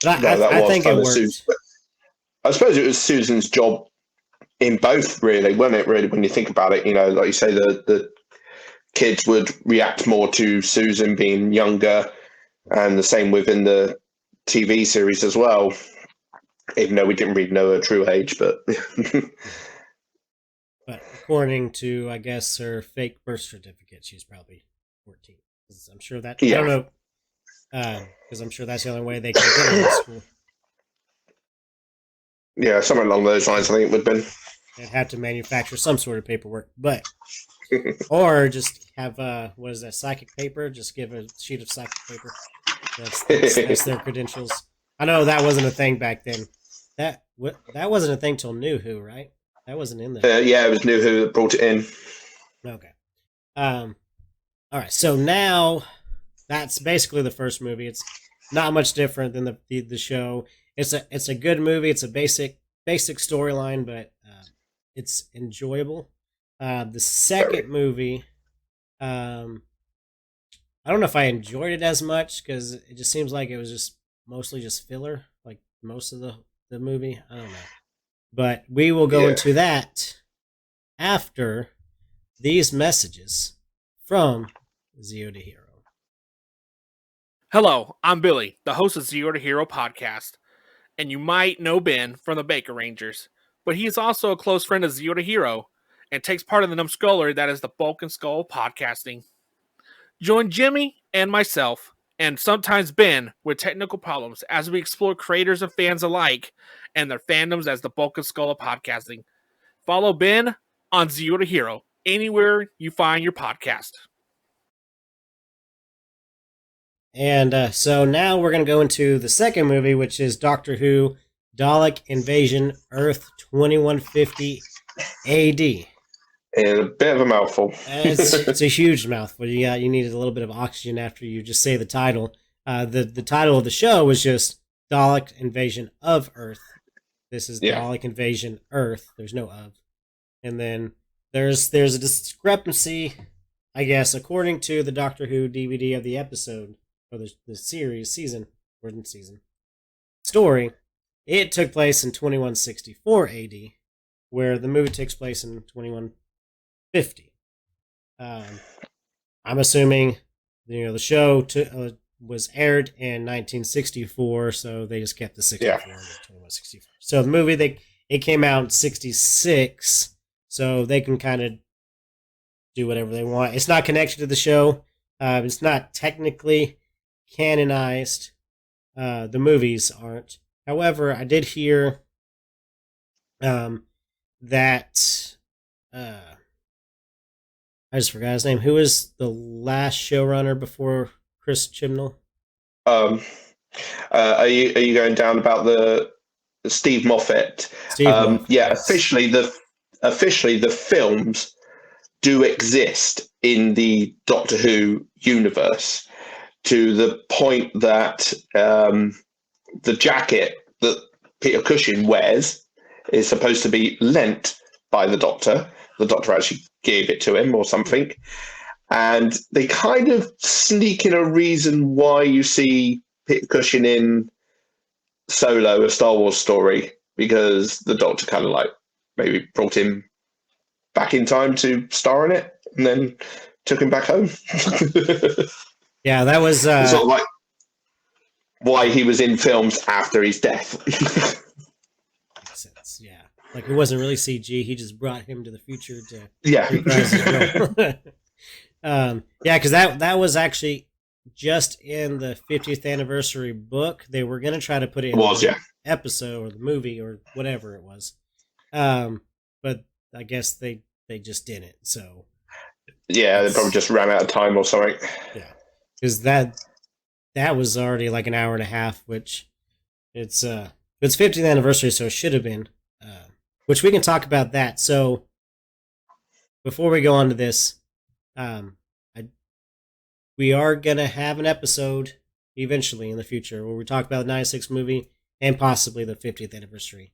But I think it worked. I suppose it was Susan's job in both, really, wasn't it, really, when you think about it? Like you say, the kids would react more to Susan being younger, and the same within the TV series as well. Even though we didn't really know her true age, but... But according to, I guess, her fake birth certificate, she's probably 14. I'm sure that... I don't know, because I'm sure that's the only way they can get her in school. Yeah, somewhere along those lines, I think it would have been. They'd have to manufacture some sort of paperwork, but... or just have, what is that, psychic paper? Just give a sheet of psychic paper. That's their credentials. I know that wasn't a thing back then. That wasn't a thing till New Who, right? That wasn't in there. It was New Who that brought it in. Okay. All right. So now that's basically the first movie. It's not much different than the show. It's a good movie. It's a basic storyline, but it's enjoyable. The second movie, I don't know if I enjoyed it as much, because it just seems like it was just mostly just filler, like most of the movie. I don't know. But we will go into that after these messages from zeotohero. Hello, I'm Billy, the host of zeotohero podcast, and you might know Ben from the BakerRangers, but he is also a close friend of zeotohero and takes part in the numbskullery that is the Bulk and Skull podcasting. Join Jimmy and myself, and sometimes Ben, with technical problems as we explore creators and fans alike and their fandoms as the Bulk and Skull of podcasting. Follow Ben on zeotohero anywhere you find your podcast. And so now we're going to go into the second movie, which is Doctor Who Dalek Invasion Earth 2150 AD. And a bit of a mouthful. It's a huge mouthful. You needed a little bit of oxygen after you just say the title. The title of the show was just Dalek Invasion of Earth. This is Dalek Invasion Earth. There's no of. And then there's a discrepancy, I guess, according to the Doctor Who DVD of the episode, or the series, story. It took place in 2164 AD, where the movie takes place in 2150. I'm assuming, the show was aired in 1964, so they just kept the 64 and 2164. So the movie, it came out in 66, so they can kind of do whatever they want. It's not connected to the show. It's not technically canonized. The movies aren't. However, I did hear that I just forgot his name. Who was the last showrunner before Chris Chibnall? Are you going down about the Steve Moffat. Steve Moffat, yeah, yes. officially the films do exist in the Doctor Who universe, to the point that the jacket that Peter Cushing wears is supposed to be lent by the Doctor. The Doctor actually gave it to him or something. And they kind of sneak in a reason why you see Peter Cushing in Solo, a Star Wars story, because the Doctor kind of like maybe brought him back in time to star in it and then took him back home. Yeah, that was sort of like why he was in films after his death. makes sense. Yeah, like it wasn't really CG. He just brought him to the future to Yeah. reprise his role. Yeah, because that was actually just in the 50th anniversary book. They were going to try to put it in the episode or the movie or whatever it was, but I guess they just didn't. So Yeah, they probably just ran out of time or something. yeah, because that was already like an hour and a half, which it's 50th anniversary, so it should have been. Which we can talk about that. So before we go on to this, we are gonna have an episode eventually in the future where we talk about the '96 movie and possibly the 50th anniversary.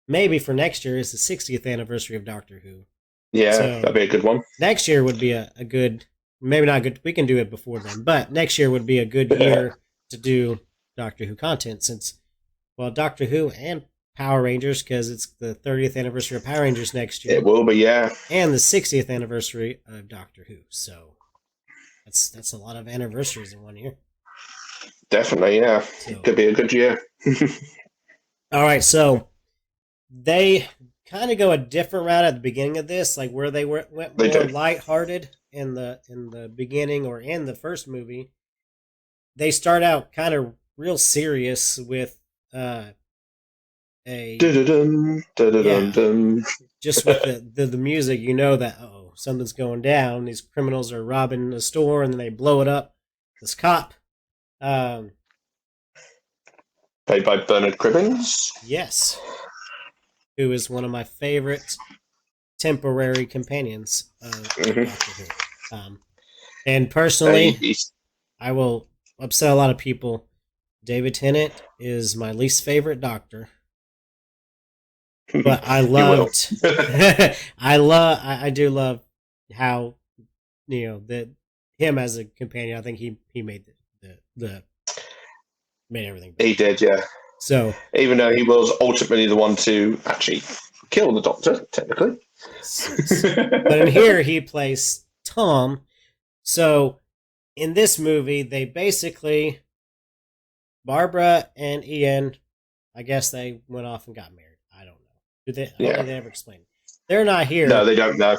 Maybe for next year is the 60th anniversary of Doctor Who. Yeah, So that'd be a good one. next year would be a good, maybe not good. We can do it before then, but next year would be a good year to do Doctor Who content since, well, Doctor Who and Power Rangers, because it's the 30th anniversary of Power Rangers next year. It will be, yeah. And the 60th anniversary of Doctor Who. So that's a lot of anniversaries in one year. Definitely, yeah. So, Could be a good year. all right, so they kind of go a different route at the beginning of this, like where they went more lighthearted in the beginning or in the first movie. They start out kind of real serious with just with the music, you know that something's going down. These criminals are robbing a store and then they blow it up. This cop, played by Bernard Cribbins. Yes, who is one of my favorite temporary companions of Doctor Who. And personally, I will upset a lot of people. David Tennant is my least favorite Doctor. But I loved, I do love how, that him as a companion. I think he made made everything better. He did, yeah. So even though he was ultimately the one to actually kill the Doctor, technically. but in here he plays Tom. So in this movie, they basically, Barbara and Ian, I guess they went off and got married. I don't know. Did they? I don't think they ever explained. They're not here. No, they don't know.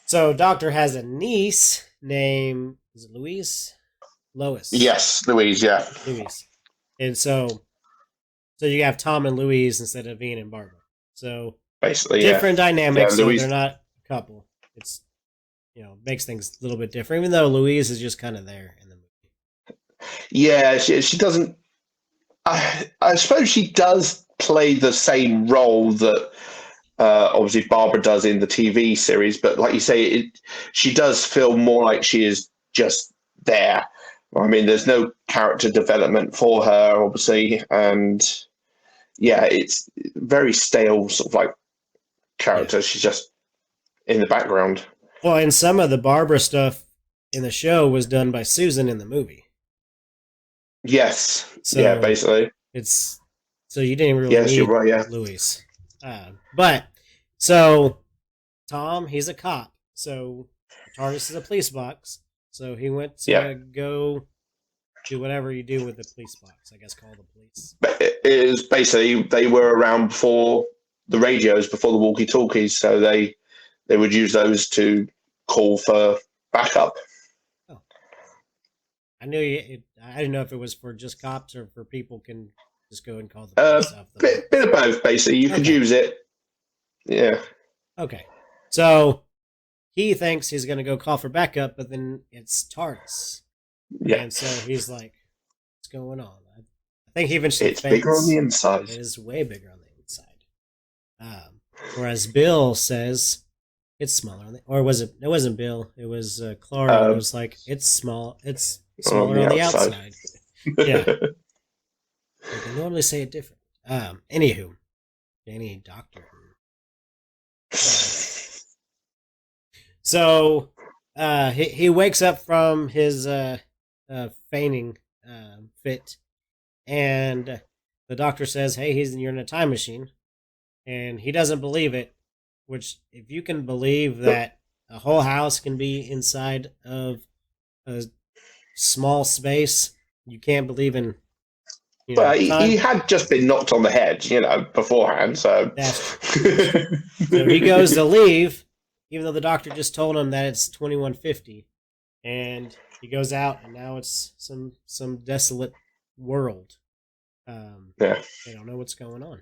So Doctor has a niece named, is it Louise? Lois. Yes, Louise, yeah. Louise. And so you have Tom and Louise instead of Ian and Barbara. So basically, different dynamics. Yeah, Louise, so they're not a couple. It's, makes things a little bit different, even though Louise is just kind of there in the movie. Yeah, she doesn't. I suppose she does play the same role that obviously Barbara does in the TV series, but like you say, she does feel more like she is just there. I mean, there's no character development for her, obviously, and yeah, it's very stale sort of like character. Yeah. She's just in the background. Well, and some of the Barbara stuff in the show was done by Susan in the movie. Yes. So yeah, basically. It's so you didn't really need you're right, yeah. Louis. But so Tom, he's a cop. So TARDIS is a police box. So he went to go do whatever you do with the police box. I guess call the police. It is basically they were around before the radios, before the walkie-talkies, so they would use those to call for backup. Oh, I knew I didn't know if it was for just cops or for people can just go and call the police. Bit of both, basically. You could use it. Yeah. Okay. So he thinks he's going to go call for backup, but then it's TARDIS. Yeah. And so he's like, what's going on? I think he eventually It's bigger on the inside. It is way bigger on the inside. Whereas Bill says it's smaller, or was it? It wasn't Bill. It was Clara. It was like it's small. It's smaller on the outside. Yeah, they normally say it different. Anywho, Danny Doctor Who. So, he wakes up from his feigning fit, and the doctor says, "Hey, you're in a time machine," and he doesn't believe it. Which, if you can believe that a whole house can be inside of a small space, you can't believe in. Well, he had just been knocked on the head, beforehand. So that's true. So he goes to leave, even though the doctor just told him that it's 2150, and he goes out, and now it's some desolate world. Yeah, they don't know what's going on.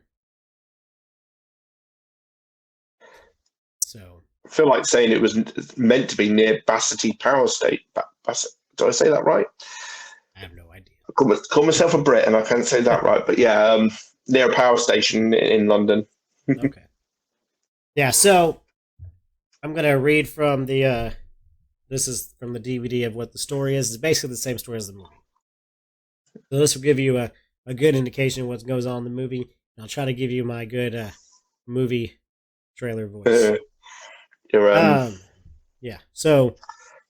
So I feel like saying it was meant to be near Bassety Power State. Did I say that right? I have no idea. I call myself a Brit, and I can't say that right. But yeah, near a power station in London. Okay. Yeah, so I'm going to read from the, this is from the DVD of what the story is. It's basically the same story as the movie. So this will give you a good indication of what goes on in the movie. And I'll try to give you my good movie trailer voice. Yeah, so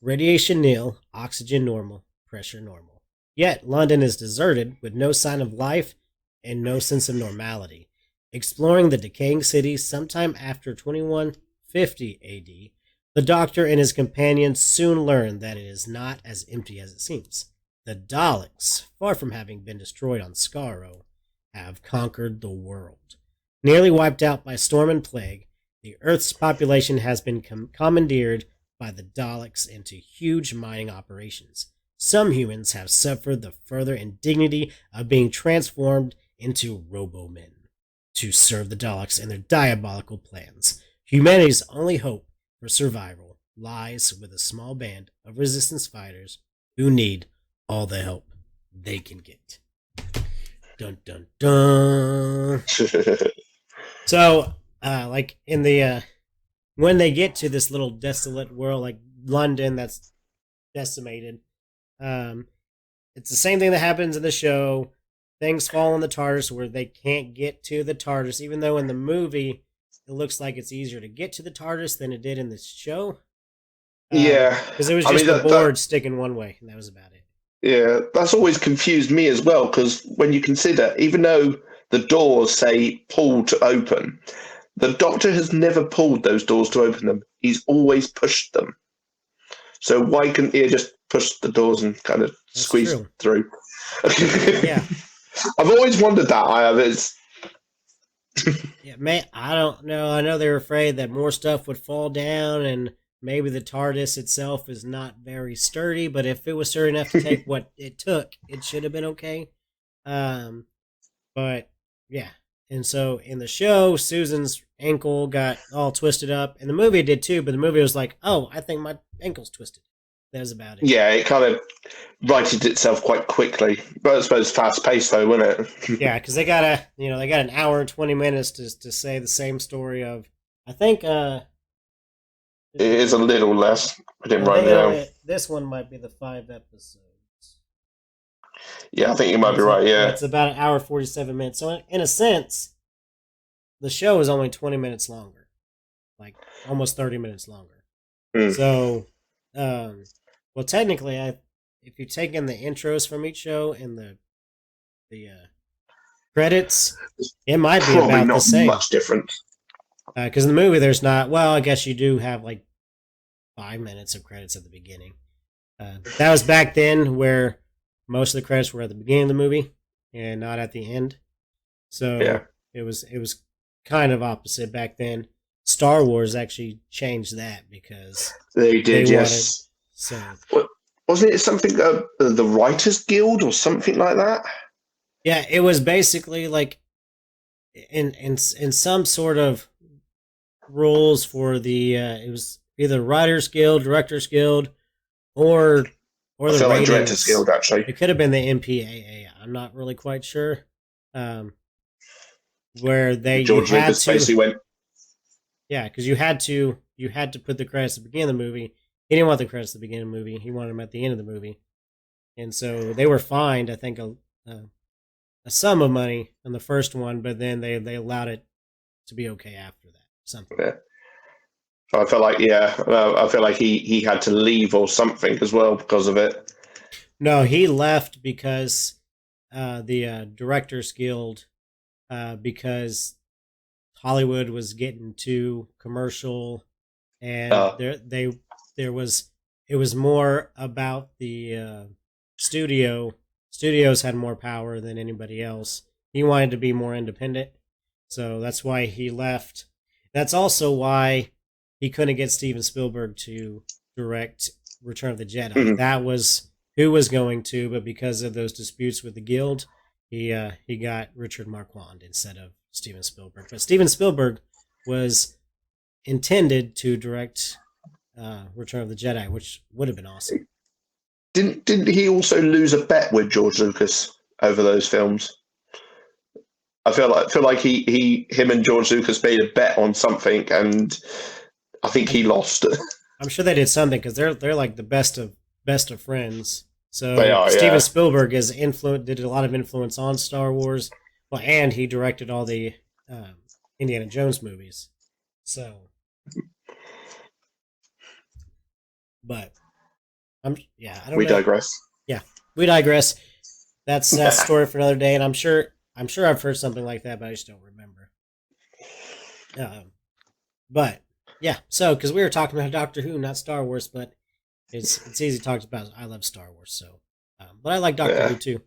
radiation nil, oxygen normal, pressure normal. Yet London is deserted with no sign of life and no sense of normality. Exploring the decaying city sometime after 2150 AD, the Doctor and his companions soon learn that it is not as empty as it seems. The Daleks, far from having been destroyed on Skaro, have conquered the world. Nearly wiped out by storm and plague, the Earth's population has been commandeered by the Daleks into huge mining operations. Some humans have suffered the further indignity of being transformed into robo-men to serve the Daleks and their diabolical plans. Humanity's only hope for survival lies with a small band of resistance fighters who need all the help they can get. Dun dun dun. So, like in the when they get to this little desolate world, like London, that's decimated. It's the same thing that happens in the show. Things fall in the TARDIS where they can't get to the TARDIS, even though in the movie it looks like it's easier to get to the TARDIS than it did in the show. Yeah, because it was just the board sticking one way, and that was about it. Yeah, that's always confused me as well, because when you consider, even though the doors say pull to open, the Doctor has never pulled those doors to open them. He's always pushed them. So why couldn't he just push the doors and kind of squeeze through? Yeah. I've always wondered that. Yeah, man, I don't know. I know they were afraid that more stuff would fall down, and maybe the TARDIS itself is not very sturdy, but if it was sturdy enough to take what it took, it should have been okay. But, yeah. And so in the show, Susan's ankle got all twisted up. In the movie, it did too, but the movie was like, oh, I think my ankle's twisted. That was about it. Yeah, it kind of righted itself quite quickly. But I suppose fast-paced, though, wasn't it? Yeah, because they got an hour and 20 minutes to say the same story of, I think... it is a little less. I didn't write it down. This one might be the 5 episodes. Yeah, I think you might be right, yeah. It's about an hour 47 minutes. So in a sense, the show is only 20 minutes longer. Like, almost 30 minutes longer. So, well, technically, if you take in the intros from each show and the credits, it might be probably about not the same. Much different. Because in the movie, there's not... Well, I guess you do have, like, 5 minutes of credits at the beginning. That was back then where most of the credits were at the beginning of the movie and not at the end. So yeah. it was kind of opposite back then. Star Wars actually changed that because they did, yes. So wasn't it something the Writers Guild or something like that? Yeah, it was basically like in some sort of rules for the it was either Writers Guild, Directors Guild, or the I feel like ratings. Directors Guild, actually. It could have been the MPAA. I'm not really quite sure. where George Lucas basically went. Yeah, because you had to put the credits at the beginning of the movie. He didn't want the credits at the beginning of the movie. He wanted them at the end of the movie, and so they were fined, I think, a sum of money on the first one, but then they allowed it to be okay after that. Something. Yeah. I feel like he had to leave or something as well because of it. No, he left because the Directors Guild, because Hollywood was getting too commercial, and it was more about the studio. Studios had more power than anybody else. He wanted to be more independent, so that's why he left. That's also why he couldn't get Steven Spielberg to direct Return of the Jedi. Mhm. That was who was going to, but because of those disputes with the Guild, he got Richard Marquand instead of Steven Spielberg. But Steven Spielberg was intended to direct Return of the Jedi, which would have been awesome. Didn't he also lose a bet with George Lucas over those films? I feel like him and George Lucas made a bet on something, and I think he lost. I'm sure they did something because they're like the best of friends. So They are, Steven yeah. Spielberg did a lot of influence on Star Wars. Well, and he directed all the Indiana Jones movies. So, but I don't know. We digress. Yeah, we digress. That's a story for another day, and I'm sure I've heard something like that, but I just don't remember. But yeah, so because we were talking about Doctor Who, not Star Wars, but it's easy to talk about. I love Star Wars, so but I like Doctor Who too.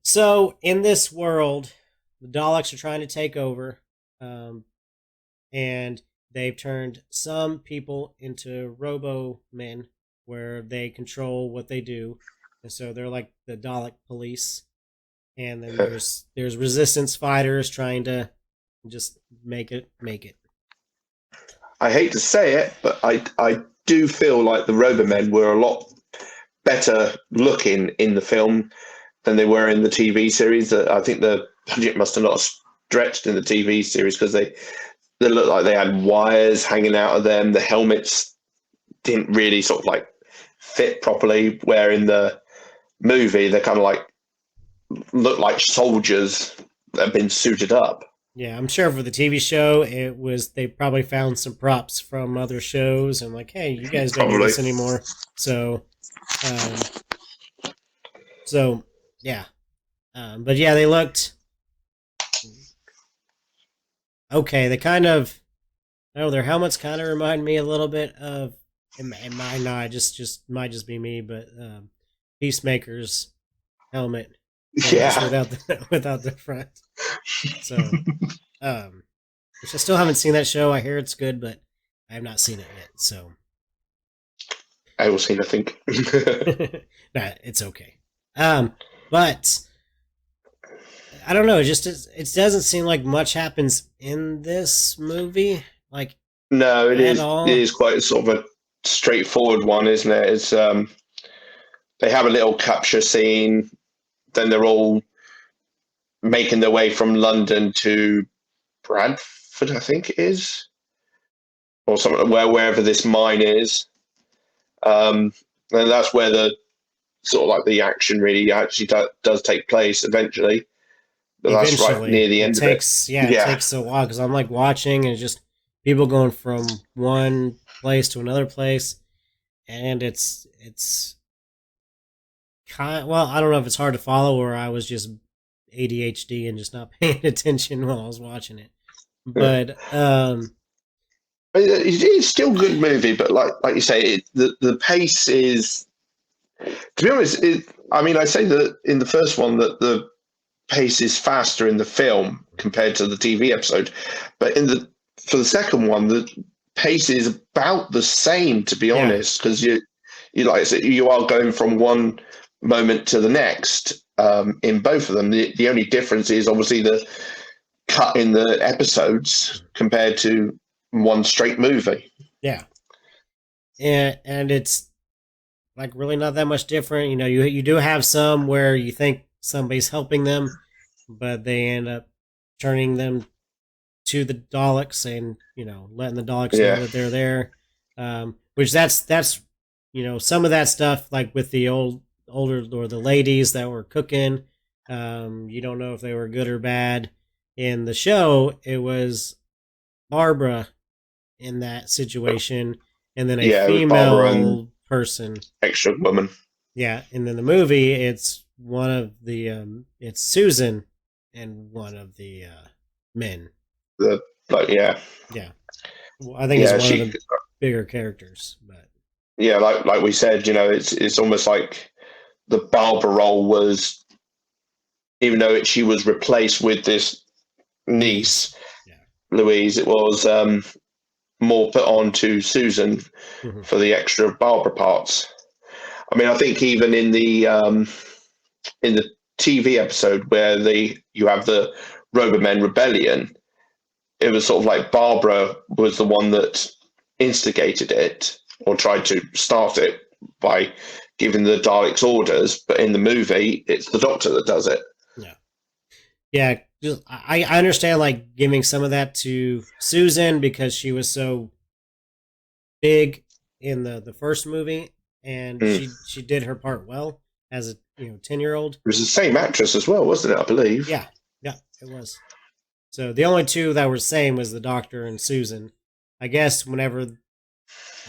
So in this world, the Daleks are trying to take over, and they've turned some people into robo-men, where they control what they do, and so they're like the Dalek police. And then there's resistance fighters trying to just make it. I hate to say it, but I do feel like the Robomen were a lot better looking in the film than they were in the TV series. I think the budget must have not stretched in the TV series because they looked like they had wires hanging out of them. The helmets didn't really sort of like fit properly, where in the movie they kind of like look like soldiers that have been suited up. Yeah, I'm sure for the TV show, they probably found some props from other shows and like, hey, you guys don't do this anymore. So yeah. But yeah, they looked okay. They kind of, I don't know, their helmets kind of remind me a little bit of, it might not, just might just be me, but Peacemaker's helmet. Yeah. Without the front. So, which I still haven't seen that show. I hear it's good, but I have not seen it yet. So, I will see. I think. Nah, it's okay. But I don't know. It doesn't seem like much happens in this movie. Like, no, it is. all. It is quite sort of a straightforward one, isn't it? It's they have a little capture scene. Then they're all making their way from London to Bradford, I think it is, or something, wherever this mine is. And that's where the sort of like the action really actually does take place eventually. But that's right near the end of it. Yeah, it takes a while because I'm like watching and it's just people going from one place to another place, and it's well, I don't know if it's hard to follow or I was just ADHD and just not paying attention while I was watching it. But it's still a good movie, but like you say, the pace is, to be honest, I say that in the first one that the pace is faster in the film compared to the TV episode, but for the second one, the pace is about the same, to be honest, because you like I said, you are going from one moment to the next in both of them. The only difference is obviously the cut in the episodes compared to one straight movie. Yeah. And it's like really not that much different. You know, you do have some where you think somebody's helping them, but they end up turning them to the Daleks and, letting the Daleks Yeah. know that they're there. Which that's some of that stuff, like with the older or the ladies that were cooking. You don't know if they were good or bad. In the show, it was Barbara in that situation, and then a it was Barbara female and person. extra woman. Yeah, and in the movie, it's one of the it's Susan and one of the men. Yeah. Yeah, well, I think it's one of the bigger characters, but yeah, like we said, it's almost like the Barbara role was, even though she was replaced with this niece, Louise, it was more put on to Susan for the extra Barbara parts. I mean, I think even in the TV episode where you have the Robomen Rebellion, it was sort of like Barbara was the one that instigated it or tried to start it by giving the Daleks orders, but in the movie, it's the Doctor that does it. Yeah, I understand like giving some of that to Susan because she was so big in the first movie, and she did her part well as a 10-year-old. It was the same actress as well, wasn't it? I believe. Yeah, it was. So the only two that were the same was the Doctor and Susan. I guess whenever,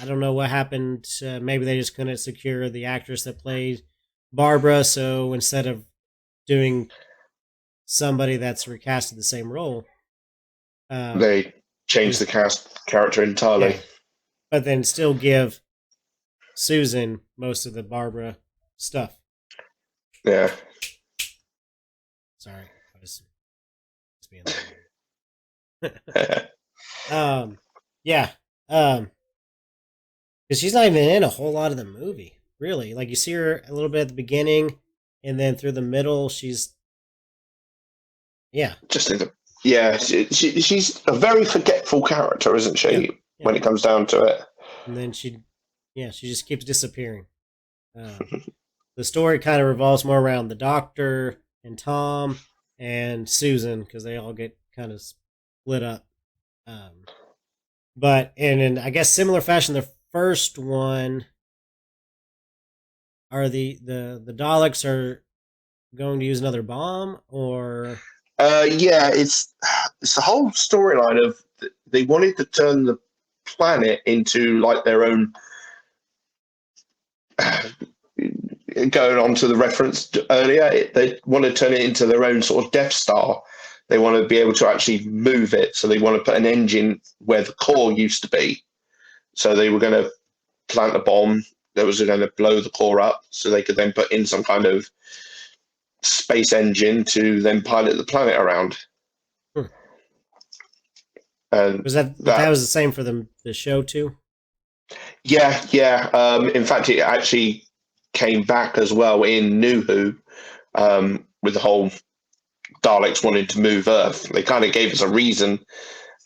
I don't know what happened, maybe they just couldn't secure the actress that played Barbara, so instead of doing somebody that's recasted the same role, they changed the character entirely. Yeah, but then still give Susan most of the Barbara stuff. Yeah. Sorry, I was being yeah. Because she's not even in a whole lot of the movie, really. Like you see her a little bit at the beginning, and then through the middle, she's just in the she's a very forgetful character, isn't she? Yeah. When it comes down to it, and then she just keeps disappearing. The story kind of revolves more around the Doctor and Tom and Susan because they all get kind of split up. But in I guess similar fashion, the first one are the Daleks are going to use another bomb, or it's the whole storyline of they wanted to turn the planet into like their own. Going on to the reference earlier, they want to turn it into their own sort of Death Star. They want to be able to actually move it, so they want to put an engine where the core used to be. So they were going to plant a bomb that was going to blow the core up, so they could then put in some kind of space engine to then pilot the planet around. And was that was the same for the show too? Yeah. In fact, it actually came back as well in New Who, with the whole Daleks wanting to move Earth. They kind of gave us a reason.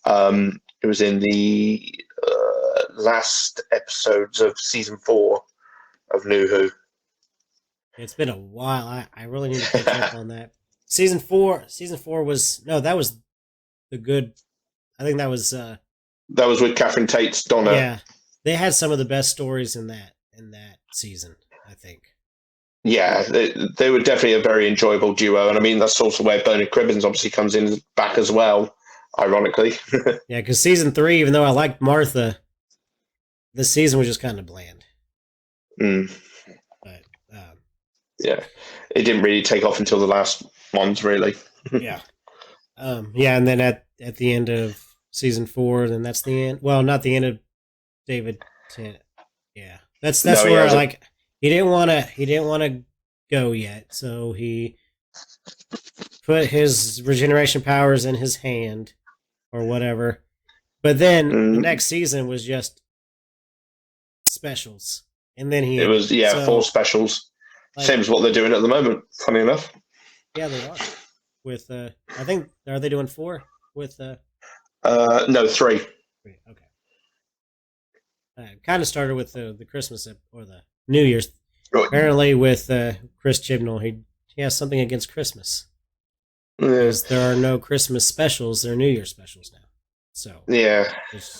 It was in the last episodes of season 4 of New Who. It's been a while. I really need to catch up on that. Season 4 was that was the good. I think that was with Catherine Tate's Donna. Yeah, they had some of the best stories in that season, I think. Yeah, they were definitely a very enjoyable duo, and I mean that's also where Bernard Cribbins obviously comes in back as well, ironically. Yeah, because season 3, even though I liked Martha, this season was just kind of bland. But yeah, it didn't really take off until the last ones, really. Yeah, and then at the end of season 4, then that's the end. Well, not the end of David Tennant. Yeah, that's where like he didn't want to go yet, so he put his regeneration powers in his hand or whatever. But then the next season was just specials, and then it was 4 specials, like, same as what they're doing at the moment. Funny enough. Yeah, they are. With I think are they doing 4 with no 3. Okay. Kind of started with the Christmas or the New Year's. Apparently, with Chris Chibnall, he has something against Christmas. because there are no Christmas specials; they're New Year specials now. So Yeah.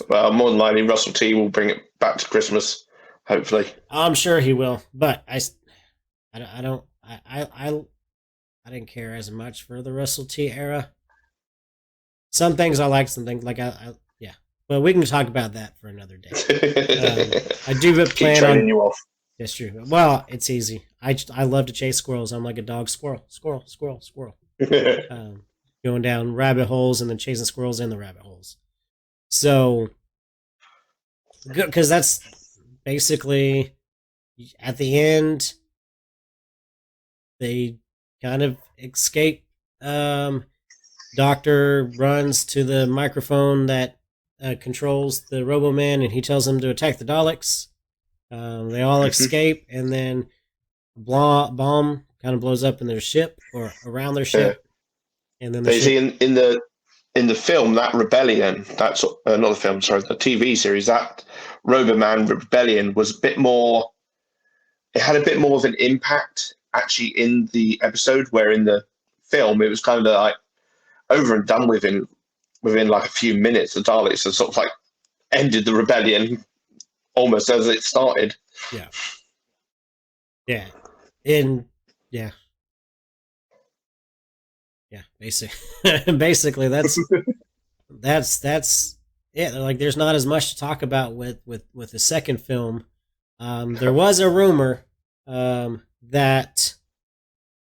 Well, more than likely, Russell T will bring it back to Christmas. Hopefully, I'm sure he will. But I didn't care as much for the Russell T era. Some things I like, some things like yeah. Well, we can talk about that for another day. I do keep plan training on. you off. That's true. Well, it's easy. I love to chase squirrels. I'm like a dog. Squirrel, squirrel, squirrel, squirrel. Going down rabbit holes and then chasing squirrels in the rabbit holes. So, because that's basically at the end, they kind of escape. Doctor runs to the microphone that controls the Roboman, and he tells him to attack the Daleks. They all escape, and then a bomb kind of blows up in their ship or around their ship. And then see in the film, that rebellion, that's not the film, sorry, the TV series, that Roboman rebellion was a bit more. It had a bit more of an impact actually in the episode, where in the film it was kind of like over and done within like a few minutes. The Daleks had sort of like ended the rebellion almost as it started. Yeah. Yeah. And yeah. Yeah, basically that's it. Like there's not as much to talk about with the second film. There was a rumor that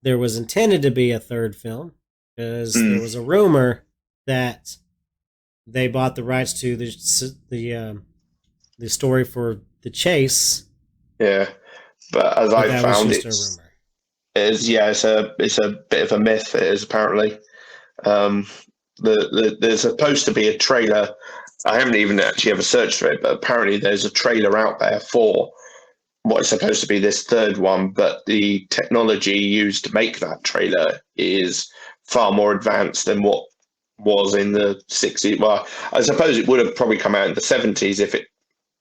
there was intended to be a third film, because there was a rumor that they bought the rights to the story for The Chase. Yeah, but as I found, it's a rumor. It's a bit of a myth. It is apparently. There's supposed to be a trailer. I haven't even actually ever searched for it, but apparently there's a trailer out there for what is supposed to be this third one. But the technology used to make that trailer is far more advanced than what was in the 60s. Well, I suppose it would have probably come out in the 70s if it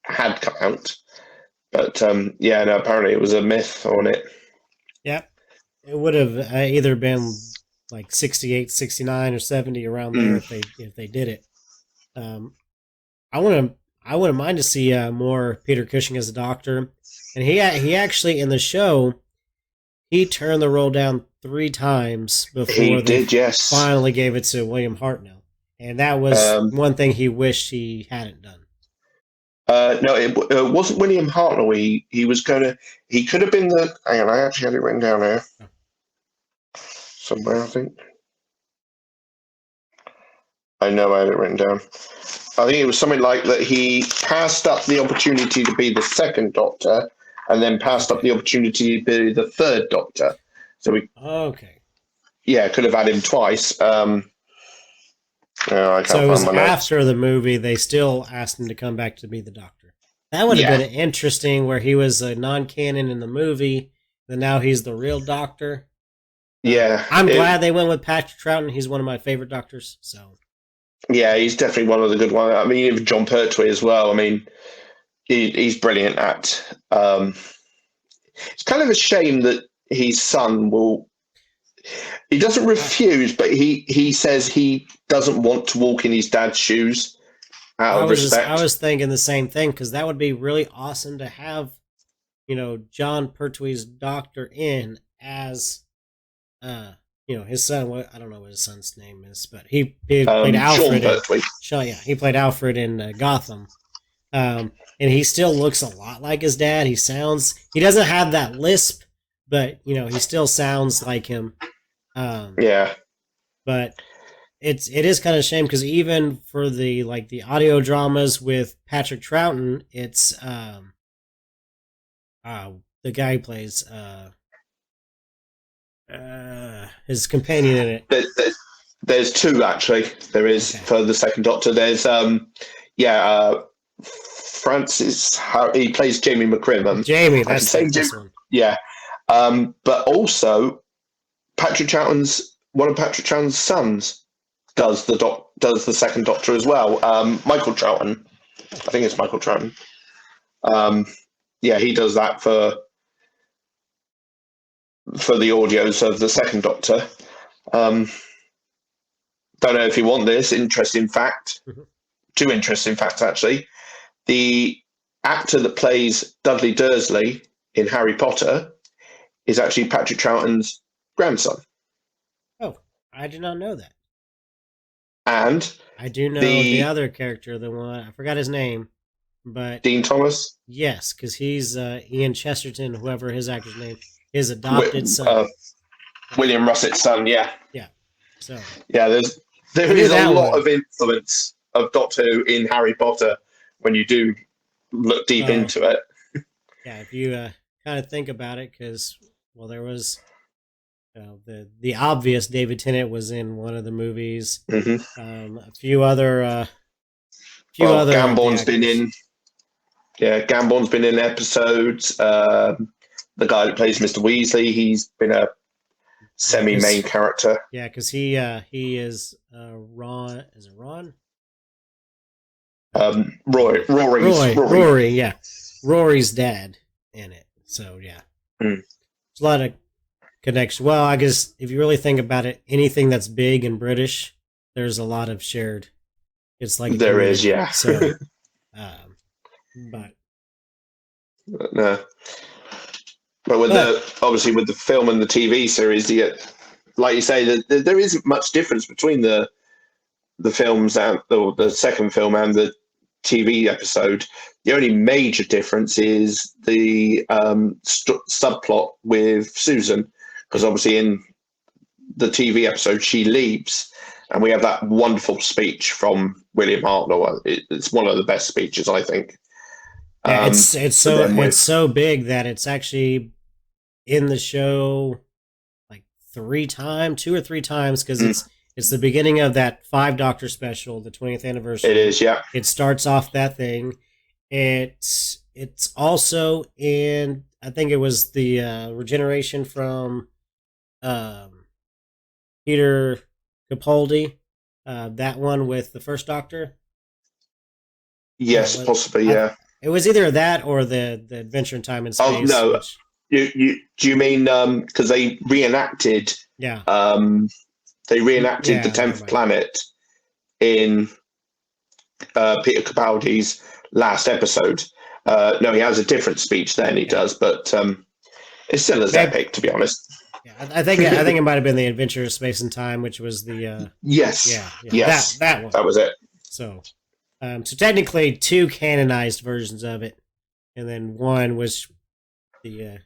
had come out. But apparently it was a myth on it. Yep. It would have either been like 68, 69, or 70 around there if they did it. I wouldn't mind to see more Peter Cushing as a Doctor, and he actually in the show he turned the role down 3 times before they finally gave it to William Hartnell, and that was one thing he wished he hadn't done. No, it wasn't William Hartnell. He was going to. He could have been the. Hang on, I actually had it written down here somewhere. I think. I know I had it written down. I think it was something like that. He passed up the opportunity to be the second Doctor, and then passed up the opportunity to be the third Doctor. So we. Okay. Yeah, could have had him twice. So it was after the movie, they still asked him to come back to be the Doctor. That would have been interesting, where he was a non-canon in the movie, and now he's the real Doctor. Yeah. I'm glad they went with Patrick Troughton. He's one of my favorite Doctors. So. Yeah, he's definitely one of the good ones. I mean, even John Pertwee as well. I mean, he's brilliant at... it's kind of a shame that his son will... He doesn't refuse, but he says he doesn't want to walk in his dad's shoes out of respect. I was thinking the same thing, because that would be really awesome to have, John Pertwee's Doctor in as, his son. I don't know what his son's name is, but he played Alfred. He played Alfred in Gotham, and he still looks a lot like his dad. He doesn't have that lisp, but he still sounds like him. But it is kind of a shame, because even for the audio dramas with Patrick Troughton, it's the guy who plays his companion in it. There's 2 actually. There is for the second Doctor. There's Francis. He plays Jamie McCrimmon. Jamie, that's this one. Yeah, but also. One of Patrick Troughton's sons does the second Doctor as well. Michael Troughton, I think it's Michael Troughton. He does that for the audios of the second Doctor. don't know if you want this interesting fact. Mhm. Two interesting facts, actually. The actor that plays Dudley Dursley in Harry Potter is actually Patrick Troughton's grandson. Oh, I did not know that. And I do know the other character, the one I forgot his name, but Dean Thomas, yes, because he's Ian Chesterton, whoever his actor's name, his adopted son. William Russett's son. Yeah, Yeah. So yeah. There knew is a that lot one. of influence of Doctor Who in Harry Potter when you do look deep Well, into it. yeah, if you kind of think about it, because there was the obvious David Tennant was in one of the movies. Hmm. A few other Gambon's actors. been in. Yeah, Gambon's been in episodes. The guy that plays Mr. Weasley, he's been a semi-main character. Yeah, because he is Ron. Is it Ron? Rory. Yeah, Rory's dad in it. So yeah, Mm. There's a lot of connection. Well, I guess if you really think about it, anything that's big and British, there's a lot of shared. It's like There is, community. yeah. So, but No. But obviously with the film and the TV series, like you say, there isn't much difference between the films and the second film and the TV episode. The only major difference is the subplot with Susan, because obviously in the TV episode she leaves, and we have that wonderful speech from William Hartnell. It's one of the best speeches, I think. yeah, it's so big that it's actually in the show like 2 or 3 times, because it's the beginning of that 5 Doctor special, the 20th anniversary. It is, yeah. It starts off that thing. It's also in, I think it was the regeneration from Peter Capaldi, that one with the first Doctor. Yes, possibly, yeah. It was either that or the Adventure in Time and Space. Oh no, do you mean because they reenacted? Yeah. They reenacted the 10th planet in Peter Capaldi's last episode. No, he has a different speech then. He does, but it's still as epic, to be honest. Yeah, I think it might have been the Adventure of Space and Time, which was the yes, yes, that one. That was it. So, so technically 2 canonized versions of it, and then one was the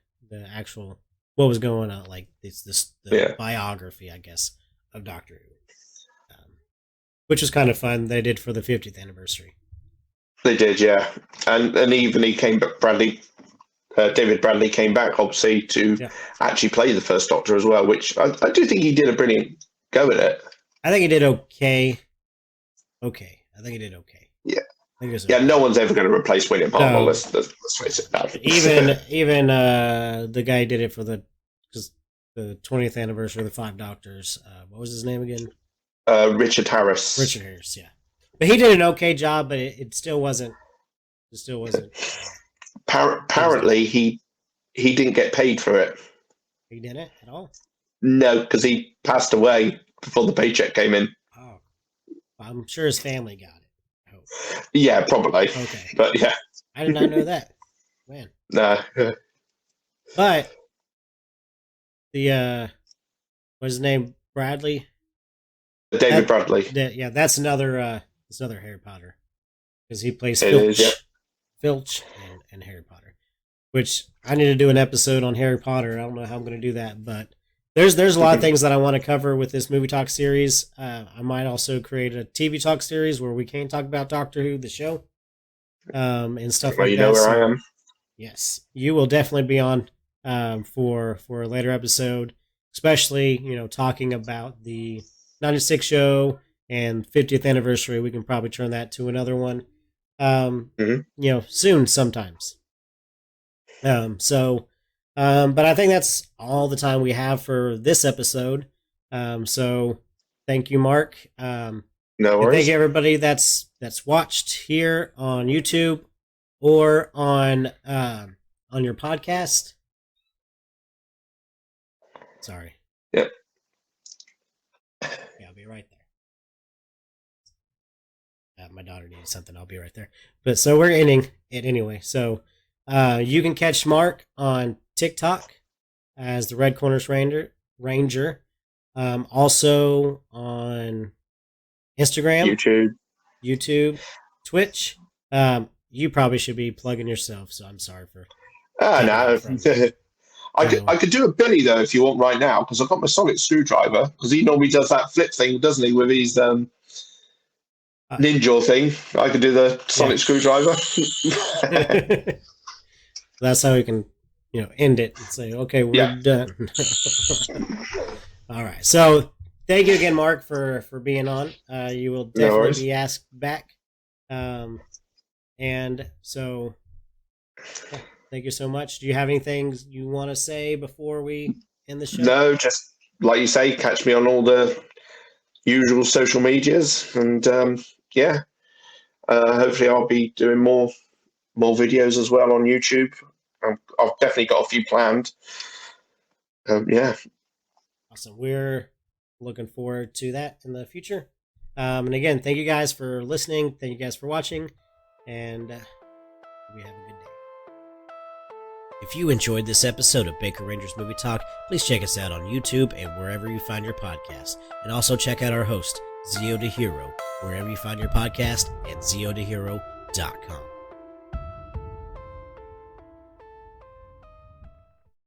actual what was going on, like the biography, I guess, of Doctor Who, which was kind of fun. They did for the 50th anniversary. They did, yeah, and even he came back. David Bradley came back, obviously, to actually play the first Doctor as well, which I do think he did a brilliant go at it. I think he did okay. I think he did okay. Yeah. Okay. No one's ever going to replace William Hartnell. No. Let's face it. No. Even the guy who did it for the 20th anniversary of the 5 Doctors. What was his name again? Richard Harris. Richard Harris, yeah. But he did an okay job, but it still wasn't. It still wasn't. Apparently, he didn't get paid for it. He didn't at all? No, because he passed away before the paycheck came in. Oh, I'm sure his family got it. I hope. Yeah, probably. Okay, but yeah, I did not know that. Man, no. But the what's his name? Bradley. David Bradley. That's another Harry Potter, because he plays Filch and Harry Potter, which I need to do an episode on Harry Potter. I don't know how I'm going to do that, but there's a lot of things that I want to cover with this movie talk series. I might also create a TV talk series where we can talk about Doctor Who, the show, and stuff like that. You know where I am. Yes, you will definitely be on for a later episode, especially talking about the 96 show and 50th anniversary. We can probably turn that to another one. Soon sometimes. But I think that's all the time we have for this episode. So thank you, Mark. No worries. Thank you, everybody that's watched here on YouTube or on your podcast. Sorry. Yep. Yeah, I'll be right there. My daughter needed something. I'll be right there. But so we're ending it anyway. So you can catch Mark on TikTok as the Red Cornish Ranger. Also on Instagram, YouTube, Twitch. You probably should be plugging yourself, so I'm sorry for. No. I could do a Billy though if you want right now, because I've got my sonic screwdriver, because he normally does that flip thing, doesn't he, with his ninja thing. I could do the sonic screwdriver. That's how we can, end it and say, okay, we're done. All right. So thank you again, Mark, for being on. You will definitely be asked back. And so thank you so much. Do you have anything you want to say before we end the show? No, just like you say, catch me on all the usual social medias, and hopefully I'll be doing more videos as well on YouTube. I've definitely got a few planned. Awesome. We're looking forward to that in the future. And again, thank you guys for listening. Thank you guys for watching, and we have a good day. If you enjoyed this episode of Baker Rangers Movie Talk, please check us out on YouTube and wherever you find your podcast. And also check out our host, zeotohero, wherever you find your podcast, at zeotohero.com.